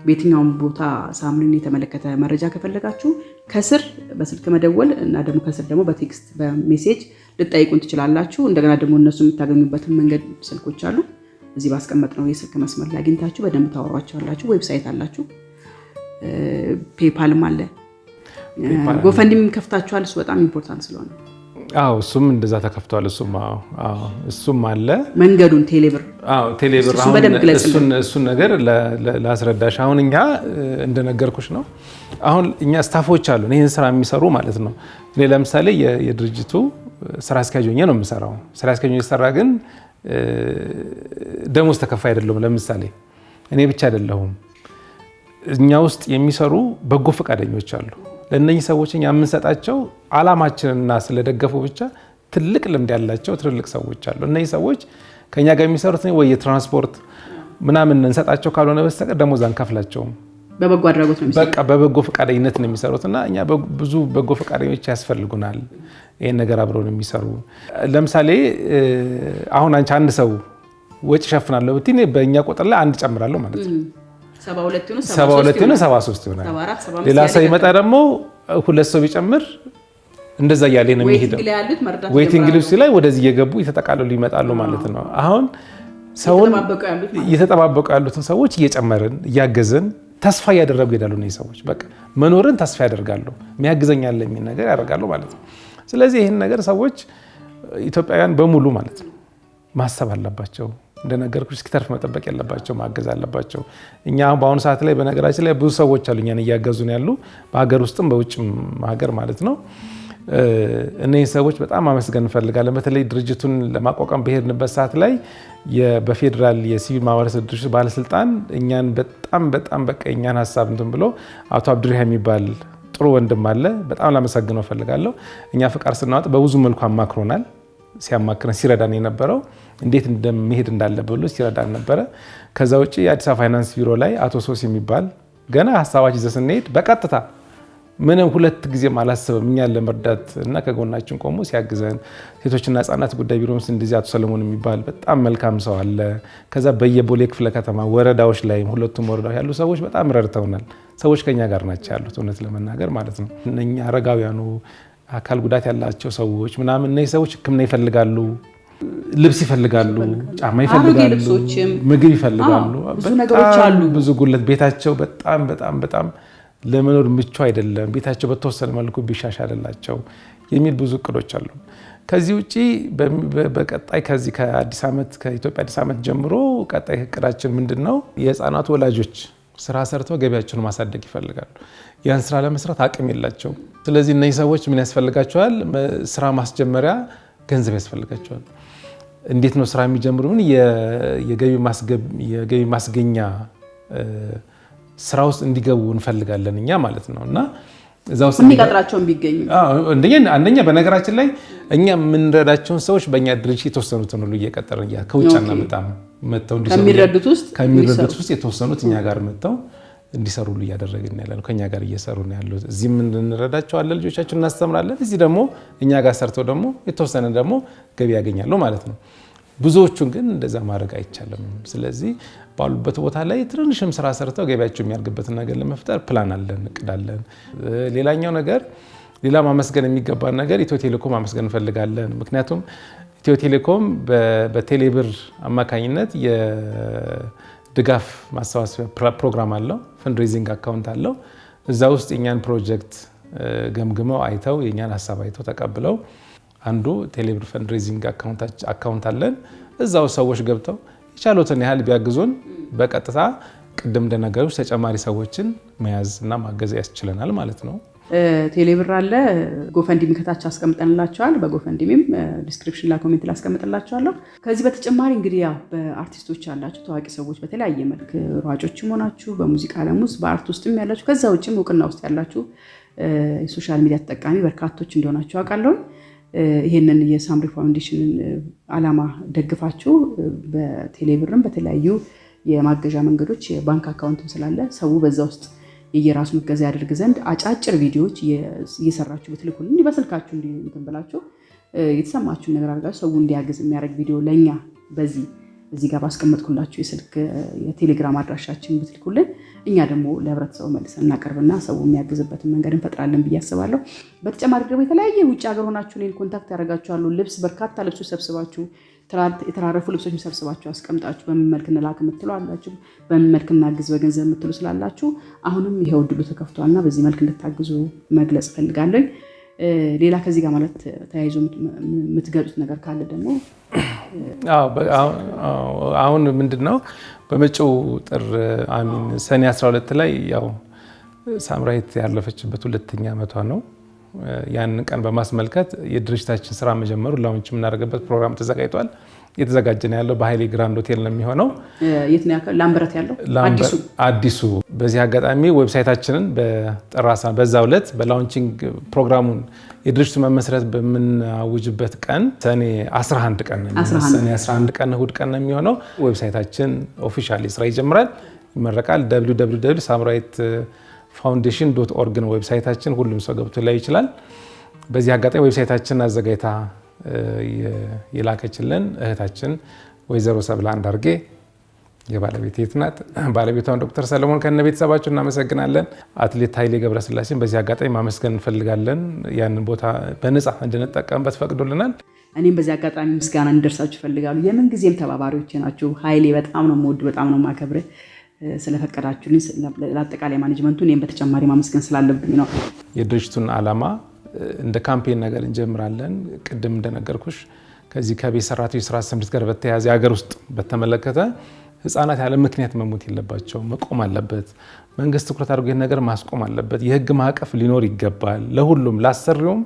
በየትኛውም ቦታ ሳምሪን የተመለከተ መረጃ ከፈለጋችሁ ከስር በስልክ መደወል እና ደግሞ ከስር ደግሞ በቴክስት በሜሴጅ ልጠይቁን ትችላላችሁ። እንደገና ደግሞ እነሱ የምታገኙበትን መንገድ ስልኮች አሉ። እዚህ ባስቀመጥነው የስልክ መስመር ላይ አግኝታችሁ በደንብ ታወሯቸዋላችሁ። ዌብሳይት አላችሁ፣ ፔፓልም አለ፣ ጎፈንዲም ከፍታችኋል። እሱ በጣም ኢምፖርታንት ስለሆነ እሱም እንደዛ ተከፍቷል። እሱም አለ። መንገዱን ቴሌብር እሱን ነገር ላስረዳሽ። አሁን እኛ እንደነገርኩሽ ነው። አሁን እኛ ስታፎች አሉን ይህን ስራ የሚሰሩ ማለት ነው። እኔ ለምሳሌ የድርጅቱ ስራ አስኪያጅ ሆኜ ነው የምሰራው። ስራ አስኪያጅ ሆኜ ሰራ ግን ደሞዝ ተከፋይ አይደለሁም። ለምሳሌ እኔ ብቻ አይደለሁም። እኛ ውስጥ የሚሰሩ በጎ ፈቃደኞች አሉ። ለእነዚህ ሰዎች እኛ የምንሰጣቸው አላማችንና ስለደገፉ ብቻ ትልቅ ልምድ ያላቸው ትልልቅ ሰዎች አሉ። እነዚህ ሰዎች ከኛ ጋር የሚሰሩት ወይ የትራንስፖርት ምናምን እንሰጣቸው ካልሆነ በስተቀር ደሞዝ አንከፍላቸውም። በበጎ አድራጎት ነው የሚሰሩት። በቃ በበጎ ፈቃደኝነት ነው የሚሰሩትና እኛ ብዙ በጎ ፈቃደኞች ያስፈልጉናል። ይሄን ነገር አብረው ነው የሚሰሩ። ለምሳሌ አሁን አንቺ አንድ ሰው ወጪ ሸፍናለሁ ብትይ በእኛ ቁጥር ላይ አንድ ጨምራለሁ ማለት ነው። 72 ሆነ 73 ይሆናል። ሌላ ሰው ይመጣ ደግሞ ሁለት ሰው ቢጨምር እንደዛ እያለ ነው የሚሄደው። ዌቲንግ ሊስት ላይ ወደዚህ እየገቡ እየተጠቃለሉ ይመጣሉ ማለት ነው። አሁን ሰውን እየተጠባበቁ ያሉትን ሰዎች እየጨመርን እያገዝን ተስፋ እያደረጉ ይሄዳሉ። ነው ሰዎች በቃ መኖርን ተስፋ ያደርጋሉ። የሚያግዘኛል የሚል ነገር ያደርጋሉ ማለት ነው። ስለዚህ ይሄን ነገር ሰዎች ኢትዮጵያውያን በሙሉ ማለት ነው ማሰብ አለባቸው። እንደነገርኩሽ እስኪተርፍ መጠበቅ ያለባቸው ማገዝ አለባቸው። እኛ በአሁኑ ሰዓት ላይ በነገራችን ላይ ብዙ ሰዎች አሉ እኛን እያገዙን ያሉ በሀገር ውስጥም በውጭም ሀገር ማለት ነው። እነዚህ ሰዎች በጣም ማመስገን እንፈልጋለን። በተለይ ድርጅቱን ለማቋቋም በሄድንበት ሰዓት ላይ በፌዴራል የሲቪል ማህበረሰብ ድርጅት ባለስልጣን እኛን በጣም በቃ እኛን ሀሳብ እንትን ብሎ አቶ አብዱሪሃም የሚባል ጥሩ ወንድም አለ። በጣም ላመሰግነው እፈልጋለሁ። እኛ ፍቃድ ስናወጥ በብዙ መልኩ አማክሮናል። ሲያማክረን ሲረዳን የነበረው እንዴት እንደመሄድ እንዳለበት ብሎ ሲረዳን ነበረ። ከዛ ውጪ የአዲስ አበባ ፋይናንስ ቢሮ ላይ አቶ ሶስ የሚባል ገና ሀሳባችን ይዘን ስንሄድ በቀጥታ ምንም ሁለት ጊዜም አላሰበም እኛን ለመርዳት እና ከጎናችን ቆሞ ሲያግዘን፣ ሴቶችና ህጻናት ጉዳይ ቢሮም እንደዚህ አቶ ሰለሞን የሚባል በጣም መልካም ሰው አለ። ከዛ በየቦሌ ክፍለ ከተማ ወረዳዎች ላይ ሁለቱም ወረዳዎች ያሉ ሰዎች በጣም ረድተውናል። ሰዎች ከኛ ጋር ናቸው ያሉት እውነት ለመናገር ማለት ነው። እነኛ አረጋውያኑ አካል ጉዳት ያላቸው ሰዎች ምናምን እነዚህ ሰዎች ሕክምና ይፈልጋሉ፣ ልብስ ይፈልጋሉ፣ ጫማ ይፈልጋሉ፣ ምግብ ይፈልጋሉ። ብዙ ነገሮች አሉ። ብዙ ጉለት ቤታቸው በጣም ለመኖር ምቹ አይደለም። ቤታቸው በተወሰነ መልኩ ቢሻሻልላቸው የሚል ብዙ እቅዶች አሉ። ከዚህ ውጪ በቀጣይ ከዚህ ከአዲስ ዓመት ከኢትዮጵያ አዲስ ዓመት ጀምሮ ቀጣይ እቅዳችን ምንድነው? የህፃናት ወላጆች ስራ ሰርተው ገቢያቸውን ማሳደግ ይፈልጋሉ። ያን ስራ ለመስራት አቅም የላቸውም። ስለዚህ እነዚህ ሰዎች ምን ያስፈልጋቸዋል? ስራ ማስጀመሪያ ገንዘብ ያስፈልጋቸዋል። እንዴት ነው ስራ የሚጀምሩ? ምን የገቢ ማስገኛ ስራ ውስጥ እንዲገቡ እንፈልጋለን እኛ ማለት ነው። እና እዛው የሚቀጥራቸውን ቢገኙ አንደኛ በነገራችን ላይ እኛ የምንረዳቸውን ሰዎች በእኛ ድርጅት የተወሰኑትን ሁሉ እየቀጠርን ከውጭና በጣም መጥተው ከሚረዱት ውስጥ የተወሰኑት እኛ ጋር መጥተው እንዲሰሩ ሁሉ እያደረግን ያለ ነው። ከኛ ጋር እየሰሩ ነው ያሉት። እዚህ ምን እንረዳቸዋለን፣ ልጆቻችን እናስተምራለን። እዚህ ደግሞ እኛ ጋር ሰርተው ደግሞ የተወሰነ ደግሞ ገቢ ያገኛሉ ማለት ነው። ብዙዎቹን ግን እንደዛ ማድረግ አይቻልም። ስለዚህ ባሉበት ቦታ ላይ ትንሽም ስራ ሰርተው ገቢያቸው የሚያርግበትን ነገር ለመፍጠር ፕላን አለን፣ እቅዳለን። ሌላኛው ነገር ሌላ ማመስገን የሚገባን ነገር ኢትዮ ቴሌኮም ማመስገን እንፈልጋለን። ምክንያቱም ኢትዮ ቴሌኮም በቴሌብር አማካኝነት የድጋፍ ማሰባሰቢያ ፕሮግራም አለው፣ ፈንድሬዚንግ አካውንት አለው። እዛ ውስጥ የኛን ፕሮጀክት ገምግመው አይተው የኛን ሀሳብ አይተው ተቀብለው አንዱ ቴሌብር ፈንድሬዚንግ አካውንት አለን። እዛው ሰዎች ገብተው የቻሉትን ያህል ቢያግዙን በቀጥታ ቅድም እንደነገሩሽ ተጨማሪ ሰዎችን መያዝ እና ማገዝ ያስችለናል ማለት ነው። ቴሌብር አለ፣ ጎፈንዲሚ ከታች አስቀምጠንላቸዋል። በጎፈንዲሚም ዲስክሪፕሽን ላይ ኮሜንት ላይ አስቀምጥላቸዋለሁ። ከዚህ በተጨማሪ እንግዲህ ያው በአርቲስቶች ያላችሁ ታዋቂ ሰዎች በተለያየ መልክ ሯጮችም ሆናችሁ በሙዚቃ ዓለም ውስጥ በአርት ውስጥም ያላችሁ ከዛ ውጭም እውቅና ውስጥ ያላችሁ የሶሻል ሚዲያ ተጠቃሚ በርካቶች እንደሆናችሁ አውቃለሁ። ይሄንን የሳምሪ ፋውንዴሽንን ዓላማ ደግፋችሁ በቴሌብርም በተለያዩ የማገዣ መንገዶች የባንክ አካውንትም ስላለ ሰው በዛ ውስጥ የየራሱን እገዛ ያደርግ ዘንድ አጫጭር ቪዲዮዎች እየሰራችሁ ብትልኩልን እንዲህ በስልካችሁ እንትን ብላችሁ የተሰማችሁን ነገር አድርጋችሁ ሰው እንዲያግዝ የሚያደርግ ቪዲዮ ለእኛ በዚህ እዚህ ጋር ባስቀመጥኩላችሁ የስልክ የቴሌግራም አድራሻችን ብትልኩልን እኛ ደግሞ ለህብረተሰቡ መልሰን እናቀርብና ሰው የሚያግዝበትን መንገድ እንፈጥራለን ብዬ አስባለሁ። በተጨማሪ ደግሞ የተለያየ ውጭ ሀገር ሆናችሁ እኔን ኮንታክት ያደርጋችኋሉ። ልብስ በርካታ ልብሶች ሰብስባችሁ የተራረፉ ልብሶችን ሰብስባችሁ አስቀምጣችሁ በምን መልክ እንላክ የምትሉ አላችሁ፣ በምን መልክ እናግዝ በገንዘብ የምትሉ ስላላችሁ አሁንም ይሄው እድሉ ተከፍቷልና በዚህ መልክ እንድታግዙ መግለጽ ፈልጋለሁ። ሌላ ከዚህ ጋር ማለት ተያይዞ የምትገልጹት ነገር ካለ ደግሞ አሁን ምንድነው በመጪው ጥር ሰኔ 12 ላይ ያው ሳምራዊት ያለፈችበት 2ኛ ዓመቷ ነው። ያንን ቀን በማስመልከት የድርጅታችን ስራ መጀመሩ ላውንች የምናደርግበት ፕሮግራም ተዘጋጅቷል። እየተዘጋጀ ነው ያለው በኃይሌ ግራንድ ሆቴል ነው የሚሆነው። የት ነው ያለው? ላምበረት ያለው አዲሱ። በዚህ አጋጣሚ ዌብሳይታችንን በጥራሳ በዛው ዕለት በላውንቺንግ ፕሮግራሙን የድርጅቱ መመስረት በምናውጅበት ቀን ሰኔ 11 ቀን ነው። ሰኔ 11 ቀን እሁድ ቀን ነው የሚሆነው። ዌብሳይታችን ኦፊሻሊ ስራ ይጀምራል፣ ይመረቃል። www.samrawitfoundation.org ነው ዌብሳይታችን። ሁሉም ሰው ገብቶ ላይ ይችላል። በዚህ አጋጣሚ ዌብሳይታችን አዘጋጅታ የላከችልን እህታችን ወይዘሮ ሰብለ አንዳርጌ የባለቤት የት ናት። ባለቤቷን ዶክተር ሰለሞን ከነ ቤተሰባቸው እናመሰግናለን። አትሌት ኃይሌ ገብረስላሴን በዚህ አጋጣሚ ማመስገን እንፈልጋለን። ያንን ቦታ በነፃ እንድንጠቀምበት ፈቅዶልናል። እኔም በዚህ አጋጣሚ ምስጋና እንድደርሳችሁ እፈልጋለሁ። የምን ጊዜም ተባባሪዎች ናችሁ። ኃይሌ በጣም ነው የምወድ፣ በጣም ነው የማከብር። ስለፈቀዳችሁልኝ ለአጠቃላይ ማኔጅመንቱ እኔም በተጨማሪ ማመስገን ስላለብኝ ነው። የድርጅቱን ዓላማ እንደ ካምፔን ነገር እንጀምራለን። ቅድም እንደነገርኩሽ ከዚህ ከቤት ሰራተኞች ስራ ስምሪት ጋር በተያያዘ የሀገር ውስጥ በተመለከተ ህፃናት ያለ ምክንያት መሞት የለባቸው፣ መቆም አለበት። መንግስት ትኩረት አድርጎ ይህን ነገር ማስቆም አለበት። የህግ ማዕቀፍ ሊኖር ይገባል፣ ለሁሉም፣ ለአሰሪውም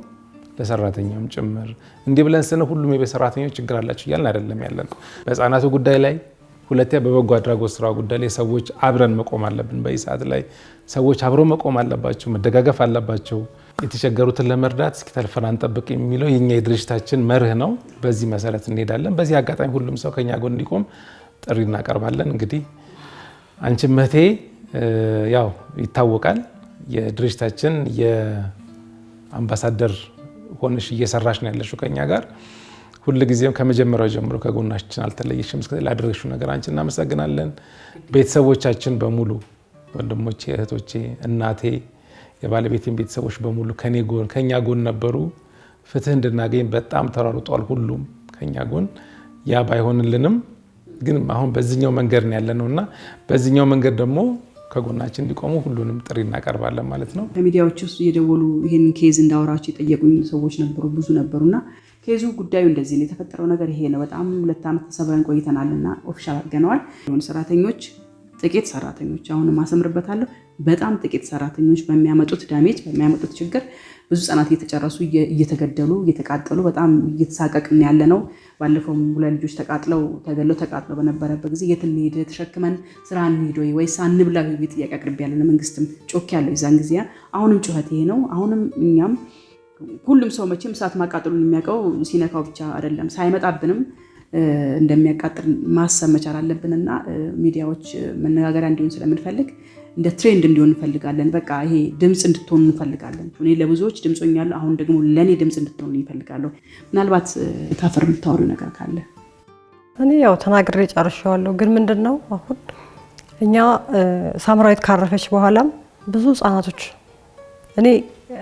ለሰራተኛውም ጭምር። እንዲህ ብለን ስነ ሁሉም የቤት ሰራተኞች ችግር አላቸው እያልን አይደለም ያለን። በህፃናቱ ጉዳይ ላይ ሁለተኛ በበጎ አድራጎት ስራ ጉዳይ ላይ ሰዎች አብረን መቆም አለብን። በዚህ ሰዓት ላይ ሰዎች አብሮ መቆም አለባቸው፣ መደጋገፍ አለባቸው። የተቸገሩትን ለመርዳት እስኪ ተልፈን አንጠብቅ የሚለው የኛ የድርጅታችን መርህ ነው። በዚህ መሰረት እንሄዳለን። በዚህ አጋጣሚ ሁሉም ሰው ከኛ ጎን እንዲቆም ጥሪ እናቀርባለን። እንግዲህ አንቺ እህቴ ያው ይታወቃል የድርጅታችን የአምባሳደር ሆነሽ እየሰራሽ ነው ያለሽው ከኛ ጋር ሁልጊዜም ከመጀመሪያው ጀምሮ ከጎናችን አልተለየሽም። እስከ ላደረግሽው ነገር አንቺ እናመሰግናለን። ቤተሰቦቻችን በሙሉ ወንድሞቼ፣ እህቶቼ፣ እናቴ፣ የባለቤቴን ቤተሰቦች በሙሉ ከኛ ጎን ነበሩ። ፍትህ እንድናገኝ በጣም ተሯሩጧል። ሁሉም ከኛ ጎን ያ ባይሆንልንም ግን አሁን በዚህኛው መንገድ ነው ያለነውና በዚህኛው መንገድ ደግሞ ከጎናችን እንዲቆሙ ሁሉንም ጥሪ እናቀርባለን ማለት ነው። በሚዲያዎች ውስጥ እየደወሉ ይሄንን ኬዝ እንዳወራቸው የጠየቁኝ ሰዎች ነበሩ፣ ብዙ ነበሩና ኬዙ ጉዳዩ እንደዚህ ነው የተፈጠረው ነገር ይሄ ነው። በጣም 2 ዓመት ተሰብረን ቆይተናልና ኦፊሻል አድርገነዋል። የሆኑ ሰራተኞች ጥቂት ሰራተኞች አሁን ማሰምርበታለሁ በጣም ጥቂት ሰራተኞች በሚያመጡት ዳሜጅ በሚያመጡት ችግር ብዙ ህጻናት እየተጨረሱ እየተገደሉ እየተቃጠሉ በጣም እየተሳቀቅን ያለ ነው። ባለፈውም 2 ልጆች ተቃጥለው በነበረበት ጊዜ የት እንሂድ ተሸክመን ስራ እንሂድ ወይስ አንብላ ጥያቄ አቅርቤያለሁ። ለመንግስትም ጮክ ያለው የዛን ጊዜ አሁንም ጩኸት ይሄ ነው። አሁንም እኛም ሁሉም ሰው መቼም እሳት ማቃጠሉን የሚያውቀው ሲነካው ብቻ አይደለም ሳይመጣብንም እንደሚያቃጥል ማሰብ መቻል አለብንና ሚዲያዎች መነጋገሪያ እንዲሆን ስለምንፈልግ እንደ ትሬንድ እንዲሆን እንፈልጋለን። በቃ ይሄ ድምጽ እንድትሆኑ እንፈልጋለን። እኔ ለብዙዎች ድምጽ ሆኛለሁ፣ አሁን ደግሞ ለኔ ድምጽ እንድትሆኑ እንፈልጋለሁ። ምናልባት ታፈር የምታወሪው ነገር ካለ? እኔ ያው ተናግሬ ጨርሻለሁ። ግን ምንድነው አሁን እኛ ሳምራዊት ካረፈች በኋላም ብዙ ህጻናቶች እኔ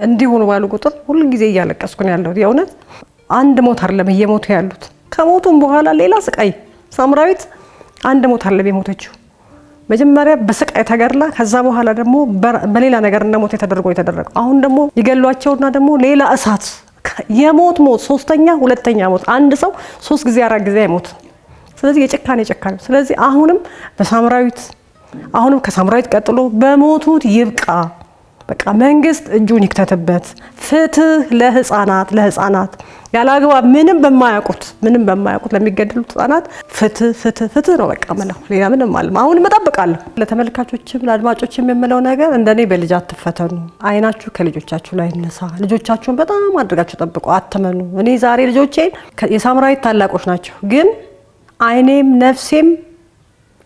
እንዲሆኑ ባሉ ቁጥር ሁሉ ጊዜ እያለቀስኩ ነው ያለሁት። የእውነት አንድ ሞት አይደለም እየሞቱ ያሉት፣ ከሞቱም በኋላ ሌላ ስቃይ። ሳምራዊት አንድ ሞት አይደለም የሞተችው፣ መጀመሪያ በስቃይ ተገድላ ከዛ በኋላ ደግሞ በሌላ ነገር እንደሞት የተደረገው። አሁን ደግሞ ይገሏቸውና ደግሞ ሌላ እሳት የሞት 3ኛ 2ኛ ሞት። አንድ ሰው 3 ጊዜ 4 ጊዜ አይሞት። ስለዚህ የጭካኔ። ስለዚህ አሁንም በሳምራዊት አሁንም ከሳምራዊት ቀጥሎ በሞቱት ይብቃ። በቃ መንግስት እጁን ይክተትበት። ፍትህ ለህፃናት ያላግባብ ምንም በማያውቁት ለሚገደሉት ህፃናት ፍትህ ነው በቃ ማለት ሌላ ምንም ማለት። አሁን እጠብቃለሁ። ለተመልካቾችም ለአድማጮችም የምለው ነገር እንደኔ በልጅ አትፈተኑ። አይናችሁ ከልጆቻችሁ ላይ ይነሳ። ልጆቻችሁን በጣም አድርጋችሁ ጠብቁ፣ አትመኑ። እኔ ዛሬ ልጆቼ የሳምራዊት ታላቆች ናቸው፣ ግን አይኔም ነፍሴም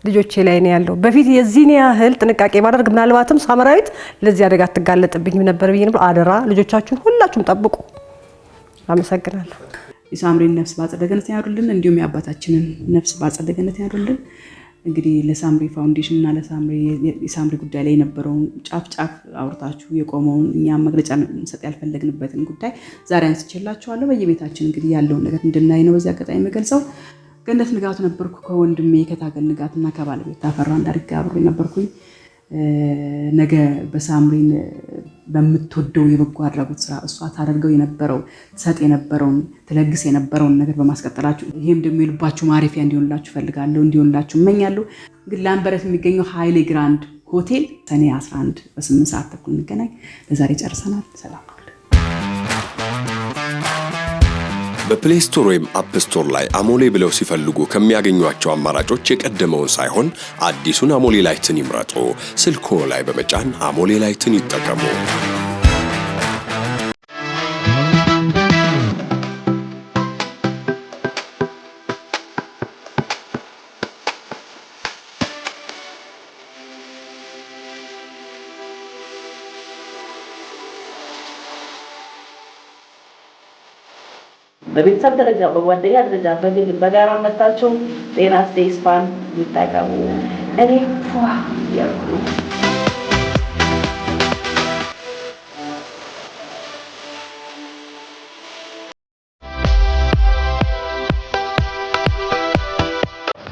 ልጆቼ ላይ ነው ያለው። በፊት የዚህን ያህል ጥንቃቄ ማድረግ ምናልባትም ሳምራዊት ለዚህ አደጋ አትጋለጥብኝም ነበር ብዬ ነው። አደራ ልጆቻችሁን ሁላችሁም ጠብቁ። አመሰግናለሁ። የሳምሪን ነፍስ በአጸደ ገነት ያድርግልን፣ እንዲሁም የአባታችንን ነፍስ በአጸደ ገነት ያድርግልን። እንግዲህ ለሳምሪ ፋውንዴሽን እና የሳምሪ ጉዳይ ላይ የነበረውን ጫፍ አውርታችሁ የቆመውን እኛም መግለጫ እንሰጥ ያልፈለግንበትን ጉዳይ ዛሬ አንስቼላችኋለሁ። በየቤታችን እንግዲህ ያለውን ነገር እንድናይ ነው በዚህ አጋጣሚ የምገልጸው። ገነት ንጋቱ ነበርኩ ከወንድሜ ከታገል ንጋትና ከባለቤት ታፈራ እንዳርጋ አብሬ ነበርኩኝ። ነገ በሳምሪን በምትወደው የበጎ አድራጎት ስራ እሷ ታደርገው የነበረው ትሰጥ የነበረውን ትለግስ የነበረውን ነገር በማስቀጠላችሁ ይሄም ደግሞ የልባችሁ ማረፊያ እንዲሆንላችሁ ፈልጋለሁ፣ እንዲሆንላችሁ እመኛለሁ። እንግዲህ ላምበረት የሚገኘው ሃይሌ ግራንድ ሆቴል ሰኔ 11 በ8 ሰዓት ተኩል እንገናኝ። ለዛሬ ጨርሰናል። ሰላም። በፕሌይ ስቶር ወይም አፕ ስቶር ላይ አሞሌ ብለው ሲፈልጉ ከሚያገኟቸው አማራጮች የቀደመውን ሳይሆን አዲሱን አሞሌ ላይትን ይምረጡ። ስልክዎ ላይ በመጫን አሞሌ ላይትን ይጠቀሙ። በቤተሰብ ደረጃ በጓደኛ ደረጃ በግል በጋራ መጣቸው ጤና ስቴስፋን ይታቀሙ። እኔ ያልኩ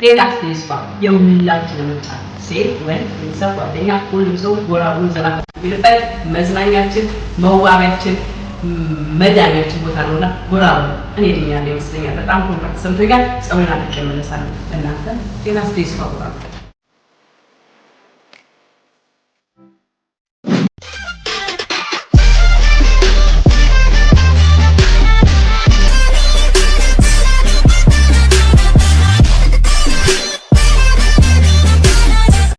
ጤና ስቴስፋን የሁላችን ምርጫ ሴት ወንድ ቤተሰብ ጓደኛ ሁሉም ሰው ጎራውን ዘና ይልበት መዝናኛችን መዋቢያችን መዳኛችን ቦታ ነውና ጎራው እኔ ድኛለሁ ይመስለኛል። በጣም ኮንፈርት ሰምቶኛል። ጸውና ለከመለሳለሁ እናንተ ጤና ስቴስፋን